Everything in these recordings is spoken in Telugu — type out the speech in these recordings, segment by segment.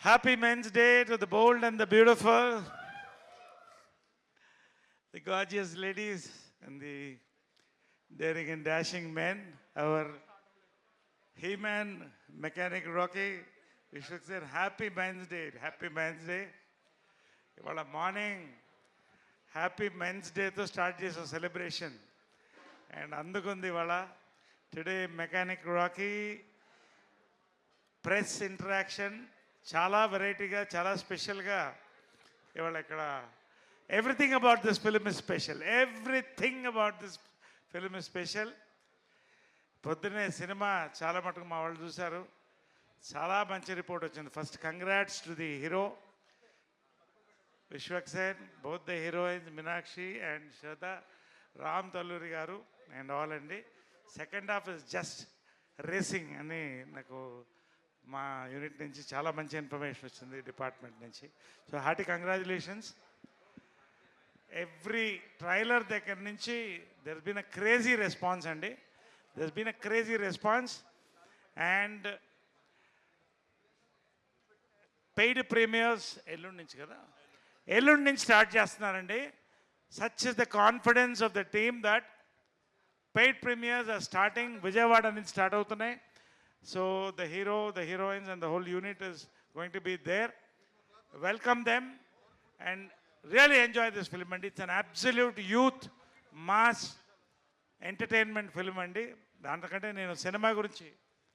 Happy Men's Day to the bold and the beautiful, the gorgeous ladies and the daring and dashing men, our He-Man mechanic Rocky. We should say Happy Men's Day. Happy Men's Day. ఇవాళ మార్నింగ్ హ్యాపీ మెన్స్ డేతో స్టార్ట్ చేసాం సెలబ్రేషన్ అండ్ అందుకుంది ఇవాళ today mechanic Rocky press interaction చాలా వెరైటీగా చాలా స్పెషల్గా ఇవాళ ఇక్కడ everything about this film is special. Everything about this film is special. పొద్దున్నే సినిమా చాలా మటుకు మా వాళ్ళు చూశారు. చాలా మంచి రిపోర్ట్ వచ్చింది. First congrats to the hero Vishwaksen, both the heroines Meenakshi and Shraddha, Ram Talluri garu and all andi. Second half is just racing ani naku మా యూనిట్ నుంచి చాలా మంచి ఇన్ఫర్మేషన్ వచ్చింది డిపార్ట్మెంట్ నుంచి. So hearty congratulations. Every trailer దగ్గర నుంచి there been a crazy response అండి. There been a crazy response and paid premieres ఎల్లుండి నుంచి కదా, ఎల్లుండి నుంచి స్టార్ట్ చేస్తున్నారండి. Such is the confidence of the team that paid premieres are starting. Vijayawada నుంచి స్టార్ట్ అవుతున్నాయి. So the hero, the heroines and the whole unit is going to be there. Welcome them and really enjoy this film అండి. It's an absolute youth mass entertainment film అండి. దాంతకంటే నేను సినిమా గురించి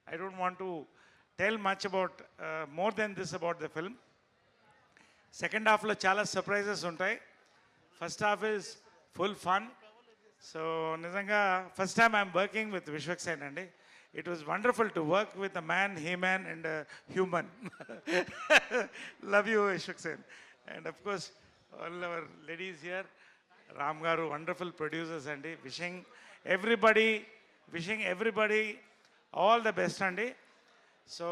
I don't want to tell much about more than this about the film. Second హాఫ్లో చాలా సర్ప్రైజెస్ ఉంటాయి. First half is full fun. So నిజంగా first time I'm working with Vishwaksen అండి. It was wonderful to work with a man, human and human. Love you Vishwaksen. And of course all our ladies here, Ram గారు వండర్ఫుల్ ప్రొడ్యూసర్స్ అండి. Wishing everybody all the best అండి. So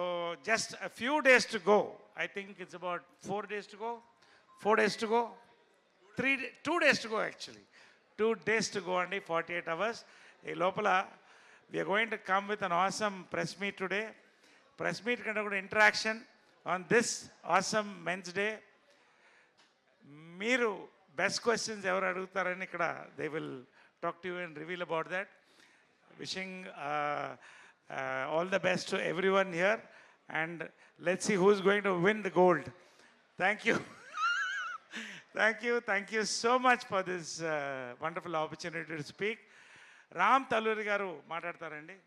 just a few days to go. I think it's about 4 days to go. 4 days to go. 2 days to go actually. 2 days to go and 48 hours. Ee lopala we are going to come with an awesome press meet today. Press meet kanda kuda interaction on this awesome men's day. Meeru best questions ever adugutarani ikkada they will talk to you and reveal about that. Wishing all the best to everyone here and let's see who's going to win the gold. Thank you. Thank you so much for this wonderful opportunity to speak. Ram Talluri garu maatladtarandi.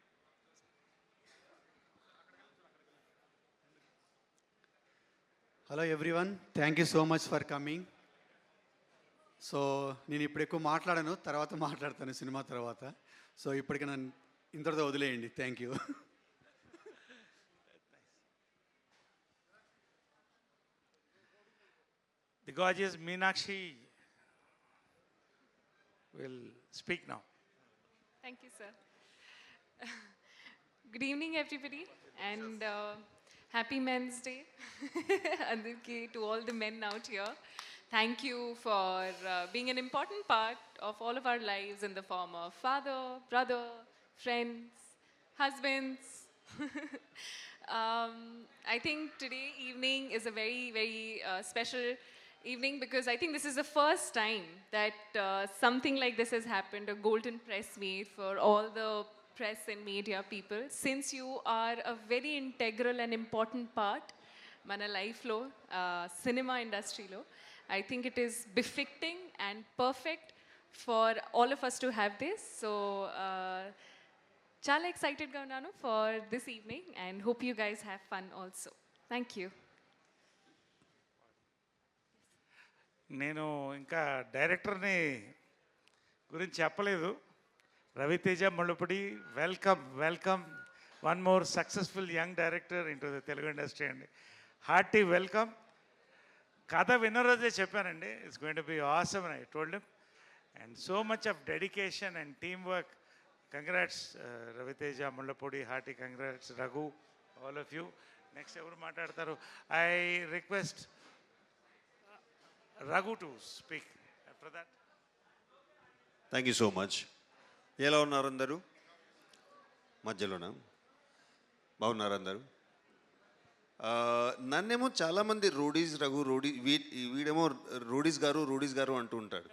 Hello everyone, thank you so much for coming. So నేను ఇప్పుడు ఎక్కువ మాట్లాడాను, తర్వాత మాట్లాడతాను సినిమా తర్వాత. సో ఇప్పటికి నన్ను ఇంతటితో వదిలేయండి. Thank you. The gorgeous Meenakshi will speak now. Thank you, sir. Good evening, everybody, and happy Men's Day. Andarki, to all the men out here. Thank you for being an important part of all of our lives in the form of father, brother, friends, husbands. I think today evening is a very, very special evening because I think this is the first time that something like this has happened, a golden press meet for all the press and media people. Since you are a very integral and important part mana life lo, cinema industry lo, I think it is befitting and perfect for all of us to have this. So చాలా ఎక్సైటెడ్గా ఉన్నాను for this evening and hope you guys have fun also. Thank you. నేను ఇంకా డైరెక్టర్ని గురించి చెప్పలేదు. Raviteja Mullapudi, welcome one more successful young director into the Telugu industry అండి. Hearty welcome. కథ విన్న రోజే చెప్పానండి, it's going to be awesome అని I told him. And so much of dedication and team work. Congrats Raviteja, Mullapudi, hearty congrats Raghu, all of you. Next ever maatladtaru. I request Raghu to speak after that. Thank you so much. ఎలా ఉన్నారు అందరూ? మధ్యలోనా బాగున్నారు అందరూ? నన్నేమో చాలామంది రోడీస్ రఘు వీడేమో రోడీస్ గారు అంటూ ఉంటాడు.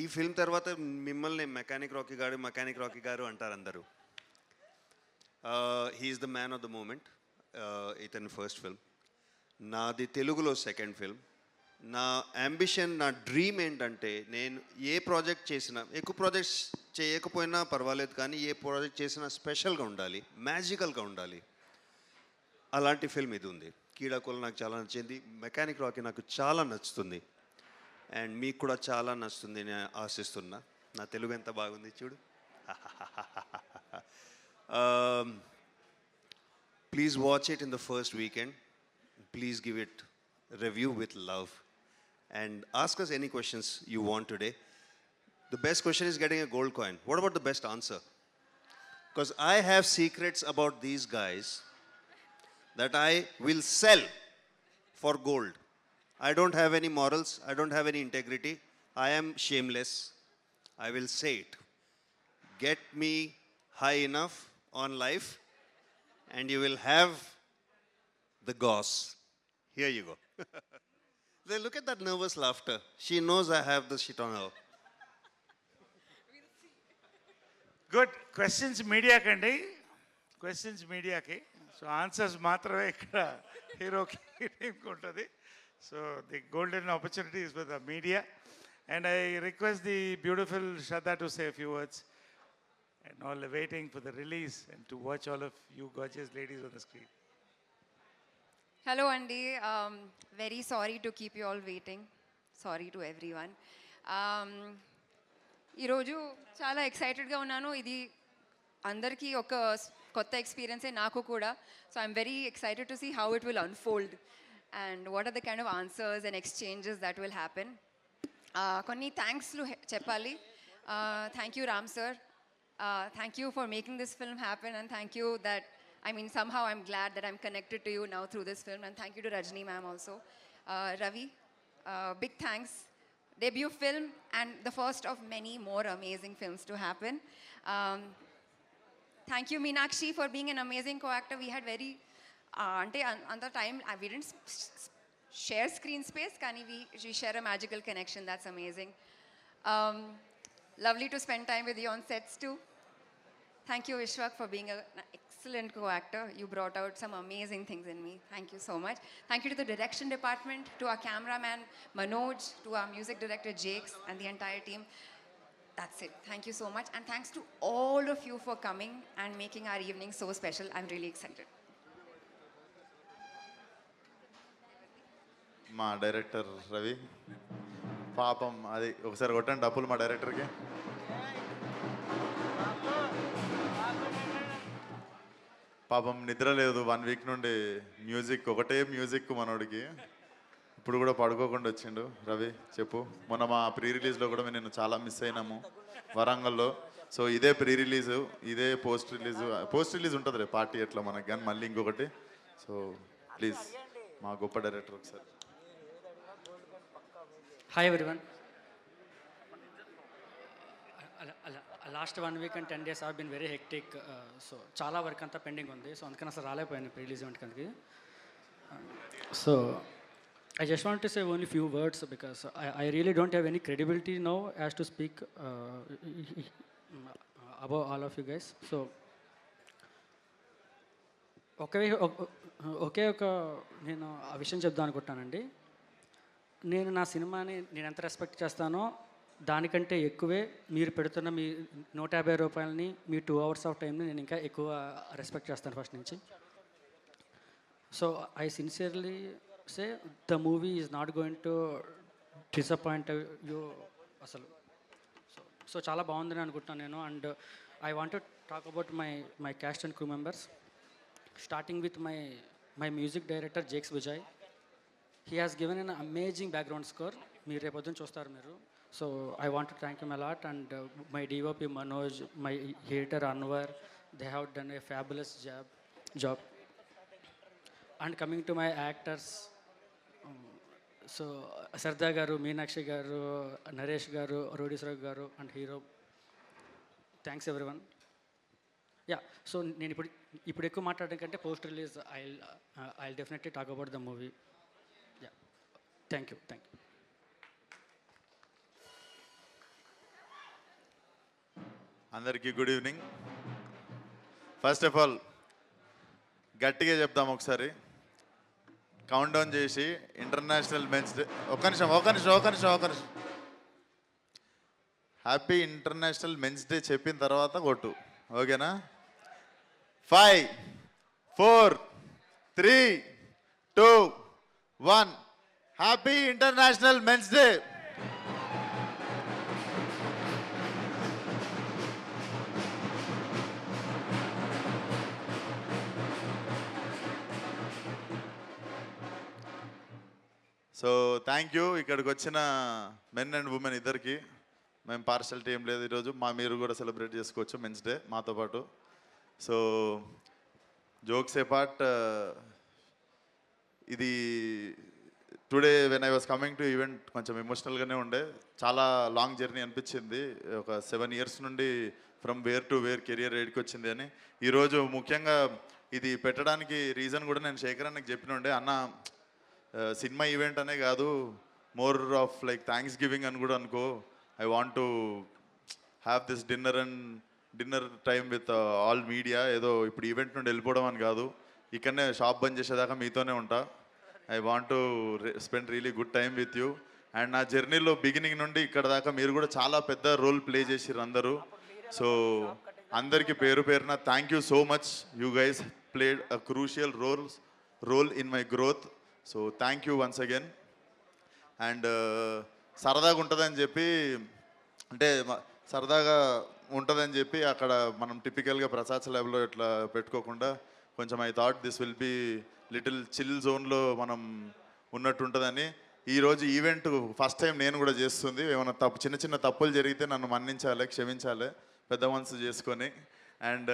ఈ ఫిల్మ్ తర్వాత మిమ్మల్ని మెకానిక్ రాకీ గారు అంటారు అందరూ. He's the man of the moment. ఇతని ఫస్ట్ ఫిల్మ్, నాది తెలుగులో సెకండ్ ఫిల్మ్. నా అంబిషన్, నా డ్రీమ్ ఏంటంటే నేను ఏ ప్రాజెక్ట్ చేసినా, ఎక్కువ ప్రాజెక్ట్స్ చేయకపోయినా పర్వాలేదు, కానీ ఏ ప్రాజెక్ట్ చేసినా స్పెషల్గా ఉండాలి, మ్యాజికల్గా ఉండాలి. అలాంటి ఫిల్మ్ ఇది ఉంది. కీడాకోల నాకు చాలా నచ్చింది, మెకానిక్ రాకీ నాకు చాలా నచ్చుతుంది, అండ్ మీకు కూడా చాలా నచ్చుతుంది నేను ఆశిస్తున్నా. నా తెలుగు ఎంత బాగుంది చూడు. Please watch it in the first weekend. Please give it review with love and ask us any questions you want today. The best question is getting a gold coin. What about the best answer? Because I have secrets about these guys that I will sell for gold. I don't have any morals, I don't have any integrity, I am shameless. I will say it. Get me high enough on life and you will have the goss. Here you go. Then look at that nervous laughter. She knows I have the shit on her. Good. Questions మీడియాకండి, క్వశ్చన్స్ మీడియాకి. సో ఆన్సర్స్ మాత్రమే ఇక్కడ హీరోకి టీంకి ఉంటుంది. So the golden opportunity is with the media. And I request the beautiful Shraddha to say a few words. And all waiting for the release and to watch all of you gorgeous ladies on the screen. Hello, Andy. Very sorry to keep you all waiting. Sorry to everyone. ఈరోజు చాలా ఎక్సైటెడ్గా ఉన్నాను. ఇది అందరికీ ఒక కొత్త ఎక్స్పీరియన్సే, నాకు కూడా. So I'm very excited to see how it will unfold and what are the kind of answers and exchanges that will happen. కొన్ని థ్యాంక్స్లు చెప్పాలి. Thank you Ram sir. Thank you for making this film happen, and thank you that, I mean, somehow I'm glad that I'm connected to you now through this film, and thank you to Rajni ma'am also. Ravi, big thanks. Debut film and the first of many more amazing films to happen. Thank you Meenakshi for being an amazing co-actor. We had very ante on the time we didn't share screen space, kani we share a magical connection. That's amazing. Lovely to spend time with you on sets too. Thank you Vishwak for being an excellent co-actor. You brought out some amazing things in me. Thank you so much. Thank you to the direction department, to our cameraman Manoj, to our music director Jakes, and the entire team. That's it. Thank you so much, and thanks to all of you for coming and making our evening so special. I'm really excited. మా డైరెక్టర్ రవి పాపం, అది ఒకసారి కొట్టండి డబ్బులు మా డైరెక్టర్కి. పాపం నిద్ర లేదు 1 వీక్ నుండి. మ్యూజిక్ ఒకటే మ్యూజిక్ మనోడికి. ఇప్పుడు కూడా పడుకోకుండా వచ్చిండు. రవి చెప్పు. మొన్న మా ప్రీ రిలీజ్లో కూడా నేను చాలా మిస్ అయినాము వరంగల్లో. సో ఇదే ప్రీ రిలీజు, ఇదే పోస్ట్ రిలీజ్ ఉంటుంది రే పార్టీ ఎట్లా మనకి, కానీ మళ్ళీ ఇంకొకటి. సో ప్లీజ్ మా గొప్ప డైరెక్టర్ ఒకసారి. Hi everyone. Last 1 week and 10 days have been very hectic. So చాలా వర్క్ అంతా పెండింగ్ ఉంది. సో అందుకని అసలు రాలేకపోయాను ప్రీ రిలీజ్ ఈవెంట్ కనుక. So I just want to say only few words because I really don't have any credibility now as to speak about all of you guys. So ఒకే ఒక నేను ఆ విషయం చెప్దాం అనుకుంటానండి. నేను నా సినిమాని నేను ఎంత రెస్పెక్ట్ చేస్తానో దానికంటే ఎక్కువే మీరు పెడుతున్న మీ 150 రూపాయలని, మీ 2 hours ఆఫ్ టైంని నేను ఇంకా ఎక్కువ రెస్పెక్ట్ చేస్తాను ఫస్ట్ నుంచి. So I sincerely say the movie is not going to disappoint you అసలు. సో చాలా బాగుందని అనుకుంటున్నాను నేను. And I want to talk about my caste and crew members, starting with my music director Jakes Vijay. He has given an amazing background score. మీరు రేపొద్దున చూస్తారు మీరు. So I want to thank him a lot. And my DOP Manoj, my editor Anwar, they have done a fabulous job. And coming to my actors, so Shraddha garu, Meenakshi garu, Naresh garu, రోడీశ్వర్ garu and hero, thanks everyone. Yeah, so నేను ఇప్పుడు ఇప్పుడు ఎక్కువ మాట్లాడడం కంటే post release I definitely talk about the movie. Yeah, thank you. అందరికీ good evening. First of all గట్టిగా చెప్దాం ఒకసారి, కౌంట్ డౌన్ చేసి ఇంటర్నేషనల్ మెన్స్ డే. ఒక్క నిమిషం. హ్యాపీ ఇంటర్నేషనల్ మెన్స్ డే చెప్పిన తర్వాత కొట్టు, ఓకేనా? 5, 4, 3, 2, 1. Happy international men's day. So thank you. ఇక్కడికి వచ్చిన మెన్ అండ్ ఉమెన్ ఇద్దరికి మేము పార్షాలిటీ ఏం లేదు ఈరోజు. మీరు కూడా సెలబ్రేట్ చేసుకోవచ్చు మెన్స్ డే మాతో పాటు. సో జోక్స్ ఏ పార్ట్, ఇది today when I was coming to event కొంచెం ఎమోషనల్గానే ఉండే. చాలా లాంగ్ జర్నీ అనిపించింది. ఒక 7 years నుండి from where to where career రేడ్కి వచ్చింది అని. ఈరోజు ముఖ్యంగా ఇది పెట్టడానికి రీజన్ కూడా నేను శేఖర్ అన్నకి చెప్పిన అన్న, సినిమా ఈవెంట్ అనే కాదు, more of like thanks giving అని కూడా అనుకో. I want to have this dinner time with all media. ఏదో ఇప్పుడు ఈవెంట్ నుండి వెళ్ళిపోవడం అని కాదు, ఇక్కడనే షాప్ బంద్ చేసేదాకా మీతోనే ఉంటా. I want to spend really good time with you. And నా జర్నీలో బిగినింగ్ నుండి ఇక్కడ దాకా మీరు కూడా చాలా పెద్ద రోల్ ప్లే చేసిర్రు అందరూ. సో అందరికీ పేరు పేరున thank you so much. You guys played a crucial role in my growth. So thank you once again. And సరదాగా ఉంటుందని చెప్పి, అంటే సరదాగా ఉంటుందని చెప్పి అక్కడ మనం టిపికల్గా ప్రసాద్ ల్యాబ్లో ఇట్లా పెట్టుకోకుండా కొంచెం I thought this will be little chill జోన్లో మనం ఉన్నట్టు ఉంటుందని. ఈరోజు ఈవెంట్ ఫస్ట్ టైం నేను కూడా చేస్తుంది. ఏమైనా చిన్న తప్పులు జరిగితే నన్ను మన్నించాలి, క్షమించాలి, పెద్ద మనసు చేసుకొని. అండ్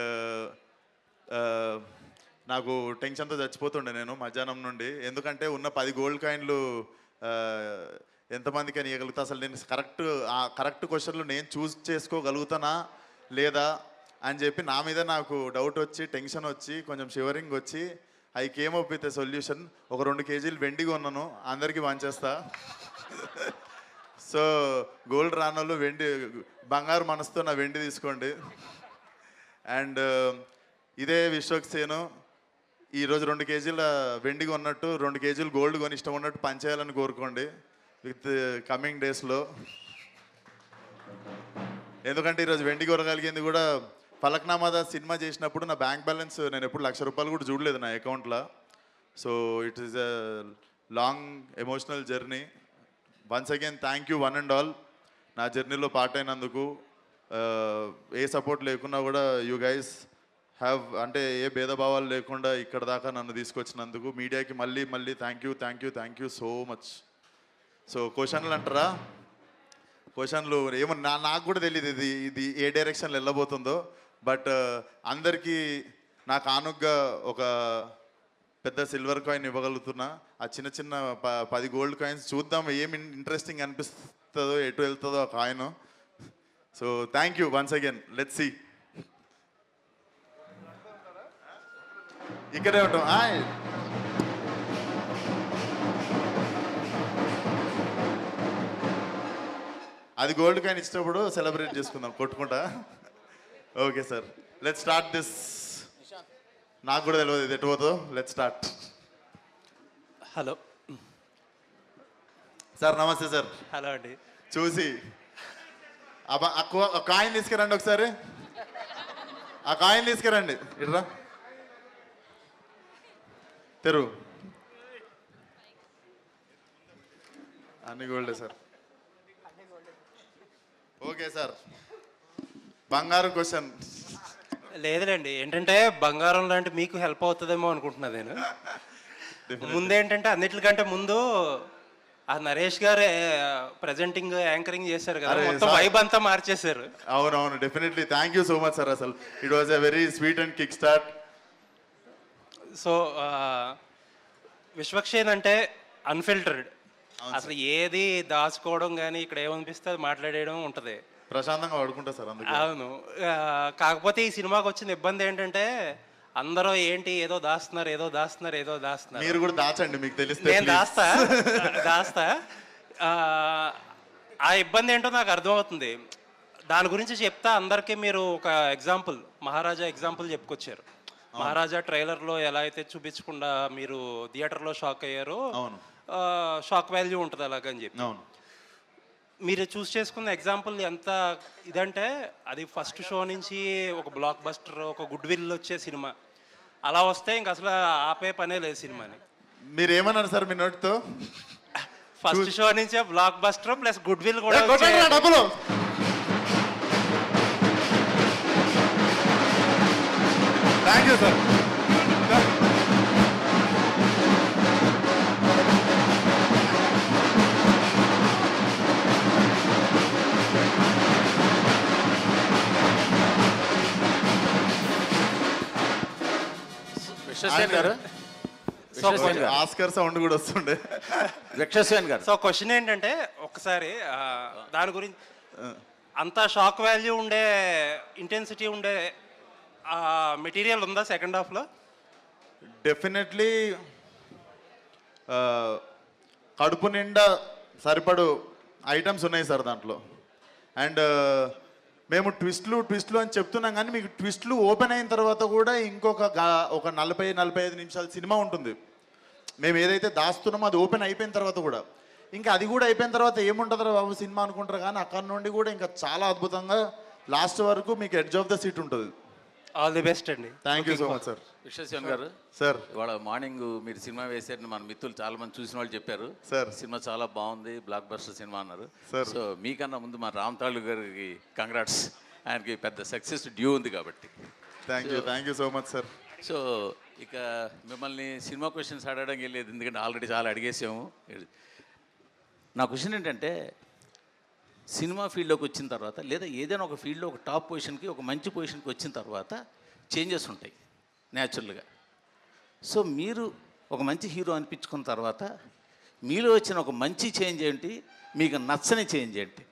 నాకు టెన్షన్తో చచ్చిపోతుండే నేను మధ్యాహ్నం నుండి. ఎందుకంటే ఉన్న 10 గోల్డ్ కాయిన్లు ఎంతమందికి అని ఇవ్వగలుగుతా, అసలు నేను కరెక్ట్ క్వశ్చన్లు నేను చూస్ చేసుకోగలుగుతానా లేదా అని చెప్పి నా మీద నాకు డౌట్ వచ్చి, టెన్షన్ వచ్చి, కొంచెం షివరింగ్ వచ్చి, I came up with a solution. ఒక 2 kgs వెండి కొన్నాను, అందరికీ పంచేస్తా. సో గోల్డ్ రానోళ్ళు బంగారు మనసుతో నా వెండి తీసుకోండి. అండ్ ఇదే విశ్వక్సేను ఈరోజు 2 kgs వెండి కొన్నట్టు 2 kgs గోల్డ్ కొని ఇష్టం ఉన్నట్టు పంచేయాలని కోరుకోండి విత్ కమింగ్ డేస్లో. ఎందుకంటే ఈరోజు వెండి కొనగలిగింది కూడా ఫలక్నామా సినిమా చేసినప్పుడు నా బ్యాంక్ బ్యాలెన్స్ నేను ఎప్పుడు ₹1,00,000 కూడా చూడలేదు నా అకౌంట్లో. So it is a long emotional journey. Once again thank you one and all. నా జర్నీలో పార్ట్ అయినందుకు. ఏ సపోర్ట్ లేకున్నా కూడా యూ గైస్ హ్యావ్, అంటే ఏ భేదభావాలు లేకుండా ఇక్కడ దాకా నన్ను తీసుకొచ్చినందుకు మీడియాకి మళ్ళీ thank you so much. So క్వశ్చన్లు అంటారా? క్వశ్చన్లు ఏమో నాకు కూడా తెలియదు ఇది ఏ డైరెక్షన్లో వెళ్ళబోతుందో. బట్ అందరికీ నా కానుగ్గా ఒక పెద్ద సిల్వర్ కాయిన్ ఇవ్వగలుగుతున్నా. ఆ చిన్న 10 గోల్డ్ కాయిన్స్ చూద్దాం ఏమి ఇంట్రెస్టింగ్ అనిపిస్తుందో, ఎటు వెళ్తుందో ఆ coin. So thank you once again. Let's see. ఇక్కడే ఉంటాం. అది గోల్డ్ కాయిన్ ఇచ్చినప్పుడు సెలబ్రేట్ చేసుకుందాం కొట్టుకుంటా. Okay sir, let's start this. నాకు కూడా తెలియదు ఇది ఎటు పోతుందో. Let's start. హలో సార్, నమస్తే సార్. హలో అండి. చూసి ఆ కాయిన్ తీసుకురండి ఒకసారి. ఆ కాయిన్ తీసుకురండి. ఇట్రా తెరు. అన్ని గోల్డే సార్. ఓకే సార్, బంగారు క్వశ్చన్. లేదులేండి, ఏంటంటే బంగారం లాంటి మీకు హెల్ప్ అవుతుందేమో అనుకుంటున్నా నేను. ముందేంటంటే అన్నిటికంటే ముందు ఆ నరేష్ గారు ప్రెజెంటింగ్ యాంకరింగ్ చేశారు కదా, మొత్తం వైబ్ అంతా మార్చేశారు. అవునవును, definitely thank you so much sir. అసలు it was a very sweet and kick start. So Vishwak Sen అంటే అన్ఫిల్టర్డ్, అసలు ఏది దాచుకోవడం కానీ ఇక్కడ ఏమనిపిస్తే అది మాట్లాడేయడం ఉంటుంది. ప్రశాంతంగా పడుకుంటా సార్ అందుకే. అవును, కాకపోతే ఈ సినిమాకి వచ్చిన ఇబ్బంది ఏంటంటే అందరూ ఏంటి ఏదో దాస్తున్నారు ఏదో దాస్తున్నారు ఏదో దాస్తున్నారు. మీరు కూడా దాచండి, మీకు తెలిస్తే. నేను దాస్తా ఆ ఇబ్బంది ఏంటో నాకు అర్థమవుతుంది. దాని గురించి చెప్తా అందరికీ మీరు ఒక ఎగ్జాంపుల్, మహారాజా ఎగ్జాంపుల్ చెప్పుకొచ్చారు. మహారాజా ట్రైలర్లో ఎలా అయితే చూపించకుండా మీరు థియేటర్లో షాక్ అయ్యారో, షాక్ వాల్యూ ఉంటుంది అలాగని చెప్పి. అవును, మీరు చూస్ చేసుకున్న ఎగ్జాంపుల్ ఎంత ఇదంటే, అది ఫస్ట్ షో నుంచి ఒక బ్లాక్ బస్టర్, ఒక గుడ్ విల్ వచ్చే సినిమా. అలా వస్తే ఇంక అసలు ఆపే పనే లేదు సినిమాని. మీరు ఏమన్నారు సార్ మీ నోటితో? ఫస్ట్ షో నుంచే block buster plus good will కూడా డబ్బులు. Thank you sir. విశ్వసేన్ గారు, ఆస్కర్ సౌండ్ కూడా వస్తుండే. విశ్వసేన్ గారు, సో క్వశ్చన్ ఏంటంటే, ఒక్కసారి దాని గురించి అంత షాక్ వాల్యూ ఉండే, ఇంటెన్సిటీ ఉండే మెటీరియల్ ఉందా సెకండ్ హాఫ్లో? డెఫినెట్లీ కడుపు నిండా సరిపడు ఐటమ్స్ ఉన్నాయి సార్ దాంట్లో. అండ్ మేము ట్విస్ట్లు అని చెప్తున్నాం, కానీ మీకు ట్విస్ట్లు ఓపెన్ అయిన తర్వాత కూడా ఇంకొక 40-45 నిమిషాల సినిమా ఉంటుంది. మేము ఏదైతే దాస్తున్నామో అది ఓపెన్ అయిపోయిన తర్వాత కూడా, ఇంకా అది కూడా అయిపోయిన తర్వాత ఏముంటుందో బాబు సినిమా అనుకుంటారు, కానీ అక్కడ నుండి కూడా ఇంకా చాలా అద్భుతంగా లాస్ట్ వరకు మీకు ఎడ్జ్ ఆఫ్ ద సీట్ ఉంటుంది. ఆల్ ది బెస్ట్ అండి. Thank you so much sir. Vishwasen గారు సార్, ఇవాళ మార్నింగ్ మీరు సినిమా వేసారని మన మిత్రులు చాలా మంది చూసిన వాళ్ళు చెప్పారు. సార్ సినిమా చాలా బాగుంది, బ్లాక్ బస్టర్ సినిమా అన్నారు. సార్, సో మీకన్నా ముందు మా రామ్ తాళు గారికి కంగ్రాట్స్, ఆయనకి పెద్ద సక్సెస్ డ్యూ ఉంది కాబట్టి. Thank you so much sir. So ఇక మిమ్మల్ని సినిమా క్వశ్చన్స్ అడగడం లేదు, ఎందుకంటే ఆల్రెడీ చాలా అడిగేసాము. నా క్వశ్చన్ ఏంటంటే, సినిమా ఫీల్డ్లోకి వచ్చిన తర్వాత, లేదా ఏదైనా ఒక ఫీల్డ్లో ఒక టాప్ పొజిషన్కి, ఒక మంచి పొజిషన్కి వచ్చిన తర్వాత చేంజెస్ ఉంటాయి న్యాచురల్గా. సో మీరు ఒక మంచి హీరో అనిపించుకున్న తర్వాత మీలో వచ్చిన ఒక మంచి చేంజ్ ఏంటి, మీకు నచ్చని చేంజ్ ఏంటి?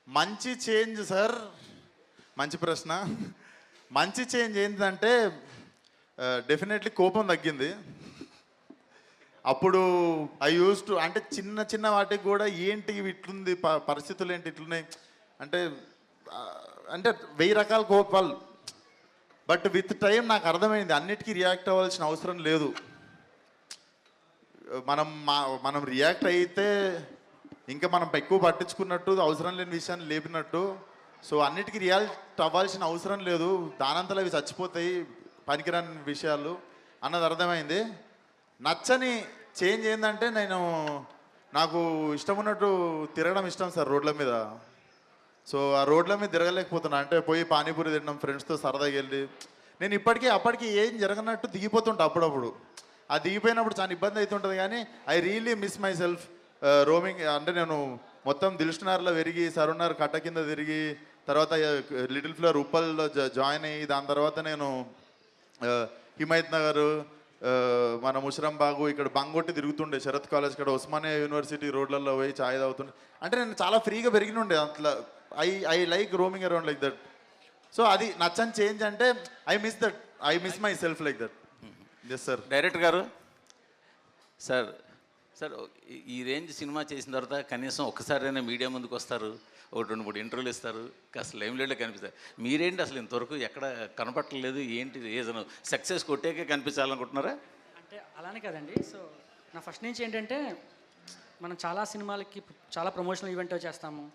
మంచి చేంజ్ సార్, మంచి ప్రశ్న. మంచి చేంజ్ ఏంటంటే డెఫినెట్లీ కోపం తగ్గింది. అప్పుడు ఐ యూస్ టు, అంటే చిన్న చిన్న వాటికి కూడా ఏంటి ఇట్లుంది, పరిస్థితులు ఏంటి ఇట్లున్నాయి అంటే, అంటే 1000 రకాల కోపాలు. బట్ విత్ టైం నాకు అర్థమైంది అన్నిటికీ రియాక్ట్ అవ్వాల్సిన అవసరం లేదు. మనం రియాక్ట్ అయితే ఇంకా మనం ఎక్కువ పట్టించుకున్నట్టు, అవసరం లేని విషయాన్ని లేపినట్టు. సో అన్నిటికీ రియాక్ట్ అవ్వాల్సిన అవసరం లేదు, దానంతలో అవి చచ్చిపోతాయి పనికిరాని విషయాలు అన్నది అర్థమైంది. నచ్చని చేంజ్ ఏంటంటే, నాకు ఇష్టం ఉన్నట్టు తిరగడం ఇష్టం సార్ రోడ్ల మీద. సో ఆ రోడ్ల మీద తిరగలేకపోతున్నా, అంటే పోయి పానీపూరి తినడం ఫ్రెండ్స్తో సరదాగా వెళ్ళి, నేను అప్పటికి ఏం జరగనట్టు దిగిపోతుంటా అప్పుడప్పుడు. ఆ దిగిపోయినప్పుడు చాలా ఇబ్బంది అవుతుంటుంది, కానీ I really miss my self roaming. అంటే నేను మొత్తం దిల్షునార్లో పెరిగి, సరునార్ కట్ట కింద తిరిగి, తర్వాత లిటిల్ ఫ్లవర్ ఉప్పల్లో జాయిన్ అయ్యి, దాని తర్వాత నేను హిమాయత్ నగర్, మన ముషరంబాగు, ఇక్కడ బంగొట్టి తిరుగుతుండే, శరత్ కాలేజ్ ఇక్కడ, ఉస్మానియా యూనివర్సిటీ రోడ్లలో పోయి ఛాయ్ తాగుతుండే. అంటే నేను చాలా ఫ్రీగా పెరిగినుండే అట్లా. I like roaming around like that. So అది నచ్చని చేంజ్ అంటే, I miss myself like that. Yes sir. Director గారు, సార్ ఈ రేంజ్ సినిమా చేసిన తర్వాత కనీసం ఒక్కసారైనా మీడియా ముందుకు వస్తారు, ఒక 2-3 ఇంటర్వ్యూలు ఇస్తారు, కాస్త లైమ్లైట్లో కనిపిస్తారు. మీరేంటి అసలు ఇంతవరకు ఎక్కడ కనపట్టలేదు, ఏంటి రీజన్? సక్సెస్ కొట్టాకే కనిపించాలనుకుంటున్నారా? అంటే అలానే కదండి. సో నా ఫస్ట్ నుంచి ఏంటంటే, మనం చాలా సినిమాలకి చాలా ప్రమోషనల్ ఈవెంట్ చేస్తాము.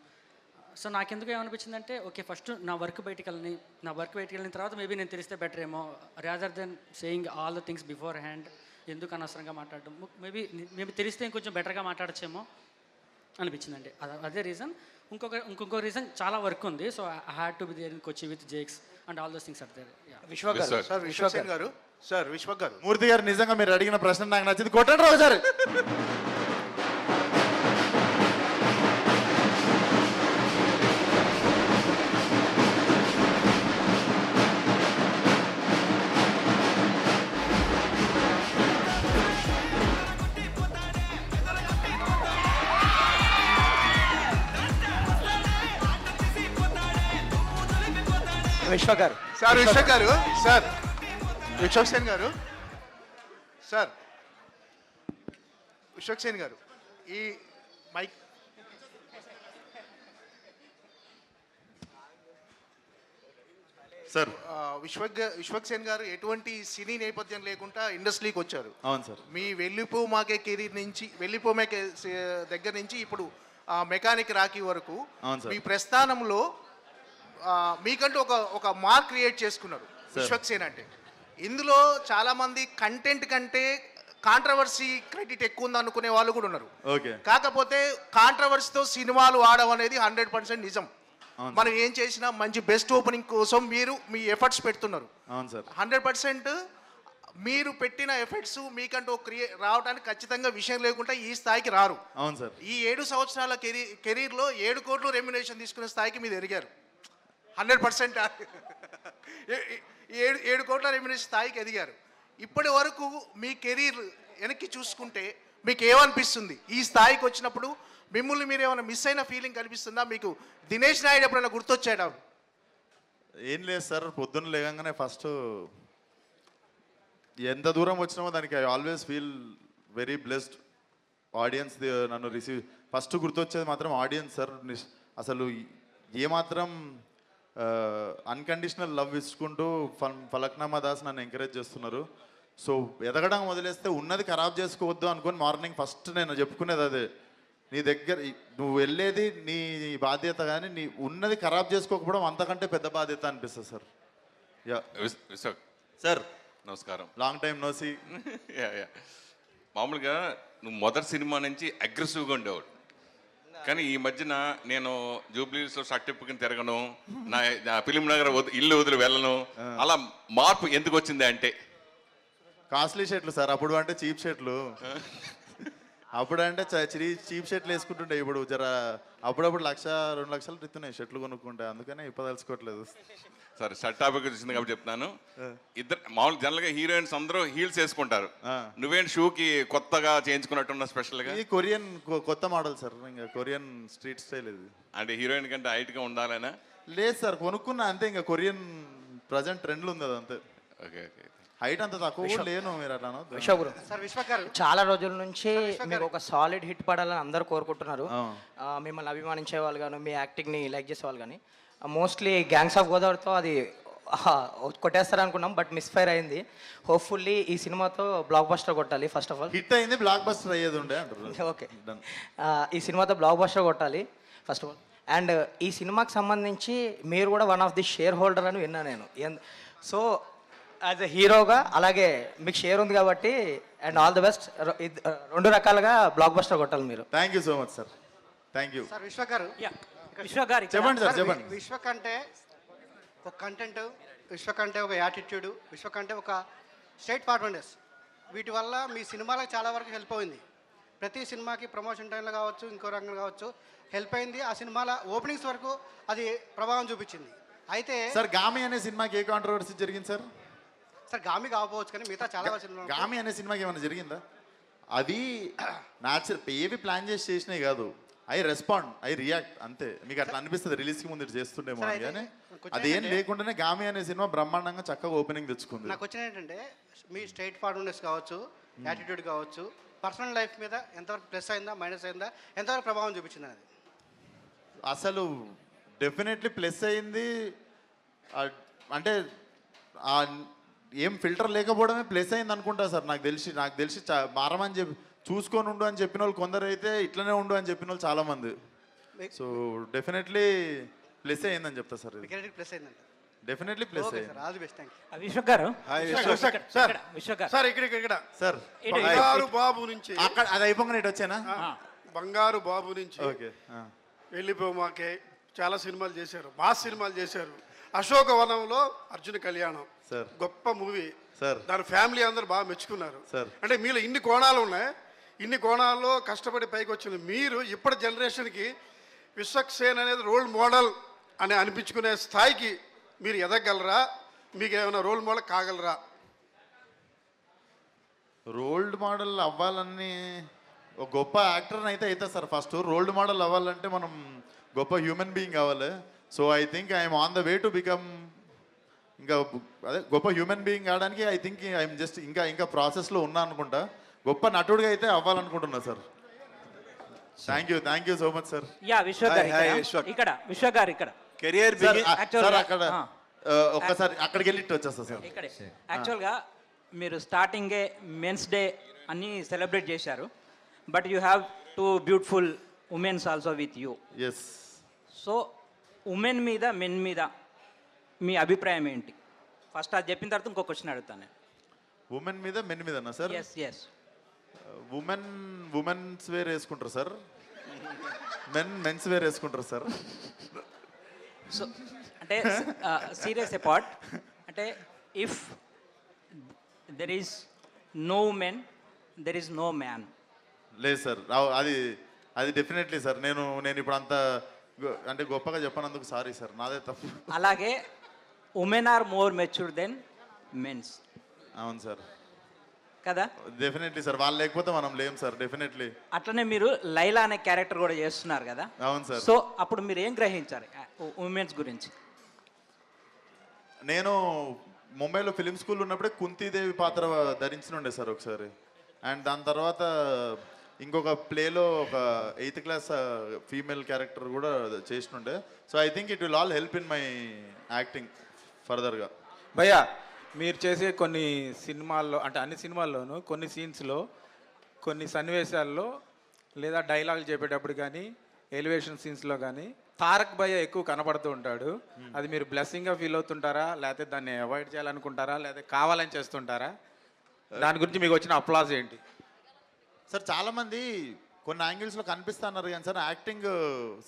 సో నాకెందుకు ఏమనిపించిందంటే, ఓకే ఫస్ట్ నా వర్క్ బయటికి వెళ్ళిన తర్వాత మేబీ నేను తెలిస్తే బెటర్ ఏమో, rather than saying all the things before hand. ఎందుకు అనవసరంగా మాట్లాడడం, మేబీ తెలిస్తే ఇంకొంచెం బెటర్గా మాట్లాడచ్చేమో అనిపించిందండి. అదే రీజన్. ఇంకొక రీజన్, చాలా వర్క్ ఉంది. So I had to be there in Kochi with Jakes and all those things are there. Vishwak గారు, మూర్తి గారు, నిజంగా మీరు అడిగిన ప్రశ్న నాకు నచ్చింది. కొట్టండి రావు సార్. విశ్వ గారు సార్ విశ్వక్ గారు, సార్ విశ్వక్ సేన్ గారు, సార్ విశ్వక్ సేన్ గారు, ఈ మైక్ సార్. విశ్వక్ సేన్ గారు ఎటువంటి సినీ నేపథ్యం లేకుండా ఇండస్ట్రీకి వచ్చారు. అవును సార్. మీ వెళ్ళిపో మాకే కెరీర్ నుంచి, వెళ్ళిపో మాకే దగ్గర నుంచి ఇప్పుడు మెకానిక్ రాకీ వరకు అవును సార్. మీ ప్రస్థానంలో మీకంటూ ఒక మార్క్ క్రియేట్ చేసుకున్నారు విశ్వక్ సేన్ అంటే. ఇందులో చాలామంది కంటెంట్ కంటే కాంట్రవర్సీ క్రెడిట్ ఎక్కువ ఉంది అనుకునే వాళ్ళు కూడా ఉన్నారు. ఓకే. కాకపోతే కాంట్రవర్సీతో సినిమాలు ఆడడం అనేది 100% నిజం. అవును మనం ఏం చేసినా మంచి బెస్ట్ ఓపెనింగ్ కోసం మీరు మీ ఎఫర్ట్స్ పెడుతున్నారు. అవును సార్. 100% మీరు పెట్టిన ఎఫర్ట్స్ మీకంటూ రావడానికి ఖచ్చితంగా విషయం లేకుండా ఈ స్థాయికి రారు. అవును సార్. ఈ 7 సంవత్సరాల కెరీర్లో 7 కోట్లు రెమ్యునేషన్ తీసుకునే స్థాయికి మీరు ఎదిగారు. 100% 7 కోట్ల రెమ్యునేషన్ స్థాయికి ఎదిగారు. ఇప్పటి వరకు మీ కెరీర్ వెనక్కి చూసుకుంటే మీకు ఏమనిపిస్తుంది? ఈ స్థాయికి వచ్చినప్పుడు మిమ్మల్ని మీరు ఏమైనా మిస్ అయిన ఫీలింగ్ కనిపిస్తుందా? మీకు దినేష్ నాయుడు ఎప్పుడైనా గుర్తొచ్చాడా? ఏం లేదు సార్, పొద్దున్న లేగానే ఫస్ట్ ఎంత దూరం వచ్చినామో దానికి I always feel very blessed. Audience నన్ను రిసీవ్ ఫస్ట్ గుర్తొచ్చేది మాత్రం ఆడియన్స్ సార్. అసలు ఏమాత్రం అన్కండిషనల్ లవ్ ఇచ్చుకుంటూ ఫలక్నామా దాస్ నన్ను ఎంకరేజ్ చేస్తున్నారు. సో ఎదగడం వదిలేస్తే ఉన్నది ఖరాబ్ చేసుకోవద్దు అనుకుని మార్నింగ్ ఫస్ట్ నేను చెప్పుకునేది అదే. నీ దగ్గర నువ్వు వెళ్ళేది నీ బాధ్యత, కానీ నీ ఉన్నది ఖరాబ్ చేసుకోకపోవడం అంతకంటే పెద్ద బాధ్యత అనిపిస్తుంది సార్. యా విశ్వక్ సార్, నమస్కారం. Long time no see. మామూలుగా నువ్వు మొదటి సినిమా నుంచి అగ్రెసివ్గా ఉండేవాడు, కానీ ఈ మధ్యన నేను జూబ్లీస్లో షర్ట్ ఇప్పుకుని తిరగను, నా ఫిలిం నగర్ ఇల్లు వదిలి వెళ్ళను, అలా మార్పు ఎందుకు వచ్చింది అంటే? కాస్ట్లీ షర్ట్లు సార్. అప్పుడు అంటే చీప్ షర్ట్లు, అప్పుడంటే చీప్ షర్ట్లు వేసుకుంటుండే. ఇప్పుడు జర అప్పుడప్పుడు 1-2 లక్షలు తిత్తున్నాయి షర్ట్లు కొనుక్కుంటే, అందుకనే ఇప్పుడు తెలుసుకోవట్లేదు. సరే, షర్ట్ టాపిక్ వచ్చింది కాబట్టి చెప్తున్నాను. ఇద్దరు మామూలు జనరల్గా హీరోయిన్స్ అందరూ హీల్స్ వేసుకుంటారు, నువ్వేంటి షూకి కొత్తగా చేయించుకున్నట్టున్న స్పెషల్గా? ఇది కొరియన్ కొత్త మోడల్ సార్, ఇంకా కొరియన్ స్ట్రీట్ స్టైల్ ఇది. అంటే హీరోయిన్ కంటే హైట్గా ఉండాలనా? లేదు సార్, కొనుక్కున్నా అంతే. ఇంకా కొరియన్ ప్రజెంట్ ట్రెండ్లు ఉంది అది అంతే. Okay okay. హైట్ అంత తక్కువ లేను మీరు అట్లా. సార్ విశ్వక్ గారు, చాలా రోజుల నుంచి మీకు ఒక సాలిడ్ హిట్ పడాలని అందరూ కోరుకుంటున్నారు. మిమ్మల్ని అభిమానించే వాళ్ళు కానీ మీ యాక్టింగ్ని లైక్ చేసే వాళ్ళు కానీ. మోస్ట్లీ గ్యాంగ్స్ ఆఫ్ గోదావరితో అది కొట్టేస్తారు అనుకున్నాం, బట్ మిస్ఫైర్ అయింది. హోప్ఫుల్లీ ఈ సినిమాతో బ్లాక్ బస్టర్ కొట్టాలి. ఫస్ట్ ఆఫ్ ఆల్ హిట్ అయింది, బ్లాక్ బస్టర్ అయ్యేది ఉండే అంటారు. ఓకే, ఈ సినిమాతో బ్లాక్ బస్టర్ కొట్టాలి ఫస్ట్ ఆఫ్ ఆల్. అండ్ ఈ సినిమాకి సంబంధించి మీరు కూడా one of the share holder అని విన్నా నేను. సో యాజ్ ఎ హీరోగా అలాగే మీకు షేర్ ఉంది కాబట్టి, అండ్ ఆల్ ది బెస్ట్. 2 రకాలుగా బ్లాక్ బస్టర్ కొట్టాలి మీరు. Thank you so much sir. Thank you sir. Vishwak గారు, విశ్వ గారు చెప్పండి సార్, చెప్పండి. విశ్వక్ అంటే ఒక కంటెంట్, విశ్వక్ అంటే ఒక యాటిట్యూడ్, విశ్వక్ అంటే ఒక స్ట్రైట్ ఫార్వర్డ్నెస్. వీటి వల్ల మీ సినిమాలకు చాలా వరకు హెల్ప్ అయింది. ప్రతి సినిమాకి ప్రమోషన్ టైంలో కావచ్చు, ఇంకో రంగంలో కావచ్చు హెల్ప్ అయింది. ఆ సినిమాల ఓపెనింగ్స్ వరకు అది ప్రభావం చూపించింది. అయితే సార్, గామి అనే సినిమాకి ఏ కాంట్రవర్సీ జరిగింది సార్? సార్ గామి కాకపోవచ్చు, కానీ మిగతా చాలా సినిమా. గామి అనే సినిమాకి ఏమైనా జరిగిందా? అది న్యాచురల్, ఏవి ప్లాన్ చేసి చేసినాయి కాదు. ఐ రెస్పాండ్, ఐ రియాక్ట్ అంతే. మీకు అట్లా అనిపిస్తుంది రిలీజ్కి ముందు ఇటు చేస్తుండేమో అని, కానీ అదేం లేకుండానే గామి అనే సినిమా బ్రహ్మాండంగా చక్కగా ఓపెనింగ్ తెచ్చుకుంది. నాకు వచ్చిన ఏంటంటే మీ స్ట్రైట్ ఫార్వర్డ్నెస్ కావచ్చు, యాటిట్యూడ్ కావచ్చు, పర్సనల్ లైఫ్ మీద ఎంతవరకు ప్లస్ అయిందా, మైనస్ అయిందా, ఎంతవరకు ప్రభావం చూపించింది అది? అసలు డెఫినెట్లీ ప్లస్ అయింది. అంటే ఏం ఫిల్టర్ లేకపోవడమే ప్లస్ అయింది అనుకుంటా సార్. నాకు తెలిసి మారమని చెప్పి చూసుకొని ఉండు అని చెప్పిన వాళ్ళు కొందరు అయితే, ఇట్లనే ఉండు అని చెప్పిన వాళ్ళు చాలామంది. సో డెఫినెట్లీ ప్లస్ అయిందని చెప్తా సార్. ప్లస్ అయిందంట, డెఫినెట్లీ ప్లస్ అయింది. All the best. Thank you. Vishwak గారు, సార్ ఇక్కడ సార్ బంగారు బాబు నుంచి అక్కడ అది అయిపోగానే ఇటు వచ్చానా? బంగారు బాబు నుంచి ఓకే. వెళ్ళిపోమాకే చాలా సినిమాలు చేశారు, మాస్ సినిమాలు చేశారు. అశోకవనంలో అర్జున కళ్యాణం సార్ గొప్ప మూవీ సార్. దాని ఫ్యామిలీ అందరూ బాగా మెచ్చుకున్నారు సార్. అంటే మీలో ఇన్ని కోణాలు ఉన్నాయి, ఇన్ని కోణాల్లో కష్టపడి పైకి వచ్చిన మీరు ఇప్పటి జనరేషన్కి విశ్వక్ సేన్ అనేది రోల్ మోడల్ అని అనిపించుకునే స్థాయికి మీరు ఎదగలరా? మీకు ఏమైనా రోల్ మోడల్ కాగలరా? రోల్డ్ మోడల్ అవ్వాలని ఒక గొప్ప యాక్టర్ని అయితే అవుతా సార్. ఫస్ట్ రోల్డ్ మోడల్ అవ్వాలంటే మనం గొప్ప హ్యూమన్ బీయింగ్ కావాలి. So I think I'm on the way to become ఇంకా అదే గొప్ప హ్యూమన్ బీయింగ్ కావడానికి ఐ థింక్ ఐఎమ్ జస్ట్ ఇంకా ప్రాసెస్లో ఉన్నా అనుకుంటా. గొప్ప నటుడిగా అయితే అవ్వాలనుకుంటున్నా sir. Thank you so much sir. Yeah Vishwa garu ఇక్కడ విశ్వ గారు ఇక్కడ కెరియర్ సార్ అక్కడ ఒక్కసారి అక్కడికి వెళ్ళి వచ్చేస్తా సార్. ఇక్కడే యాక్చువల్గా మీరు స్టార్టింగే మెన్స్ డే అన్నీ సెలబ్రేట్ చేశారు, but you have two beautiful women's also with you. Yes. So women మీద మెన్ మీద మీ అభిప్రాయం ఏంటి? ఫస్ట్ అది చెప్పిన తర్వాత ఇంకో క్వశ్చన్ అడుగుతాను నేను. ఉమెన్ మీద మెన్ మీదనా సార్? ఎస్. ఉమెన్స్ వేర్ వేసుకుంటారు సార్, మెన్స్ వేర్ వేసుకుంటారు సార్. సో అంటే సీరియస్ అపార్ట్, అంటే if there is no women there is no man. లేదు సార్, అది డెఫినెట్లీ సార్. నేను ఇప్పుడు అంత అంటే గొప్పగా చెప్పనందుకు సారీ సార్, నాదే తప్పు. అలాగే women are more mature then men's. అవును సార్ కదా? డెఫినెట్లీ సార్, వాళ్ళు లేకపోతే మనం లేం సార్. డెఫినెట్లీ. అట్లనే మీరు లైలా అనే క్యారెక్టర్ కూడా చేస్తున్నారు కదా? అవును సార్. సో అప్పుడు మీరు ఏం గ్రహించారు ఉమెన్స్ గురించి? నేను ముంబైలో ఫిలిం స్కూల్ ఉన్నప్పుడే కుంతీదేవి పాత్ర ధరించిన ఉండే సార్ ఒకసారి. అండ్ దాని తర్వాత ఇంకొక ప్లేలో ఒక 8th క్లాస్ ఫీమేల్ క్యారెక్టర్ కూడా చేసినుండే. So I think it will all help in my acting ఫర్దర్గా. భయ్యా, మీరు చేసే కొన్ని సినిమాల్లో, అంటే అన్ని సినిమాల్లోనూ కొన్ని సీన్స్లో, కొన్ని సన్నివేశాల్లో లేదా డైలాగులు చెప్పేటప్పుడు కానీ ఎలివేషన్ సీన్స్లో కానీ తారక్ భయ్య ఎక్కువ కనపడుతూ ఉంటాడు. అది మీరు బ్లెస్సింగ్గా ఫీల్ అవుతుంటారా, లేకపోతే దాన్ని అవాయిడ్ చేయాలనుకుంటారా, లేకపోతే కావాలని చేస్తుంటారా? దాని గురించి మీకు వచ్చిన అప్లాజ్ ఏంటి? సార్ చాలామంది కొన్ని యాంగిల్స్లో కనిపిస్తా అన్నారు కానీ సార్ యాక్టింగ్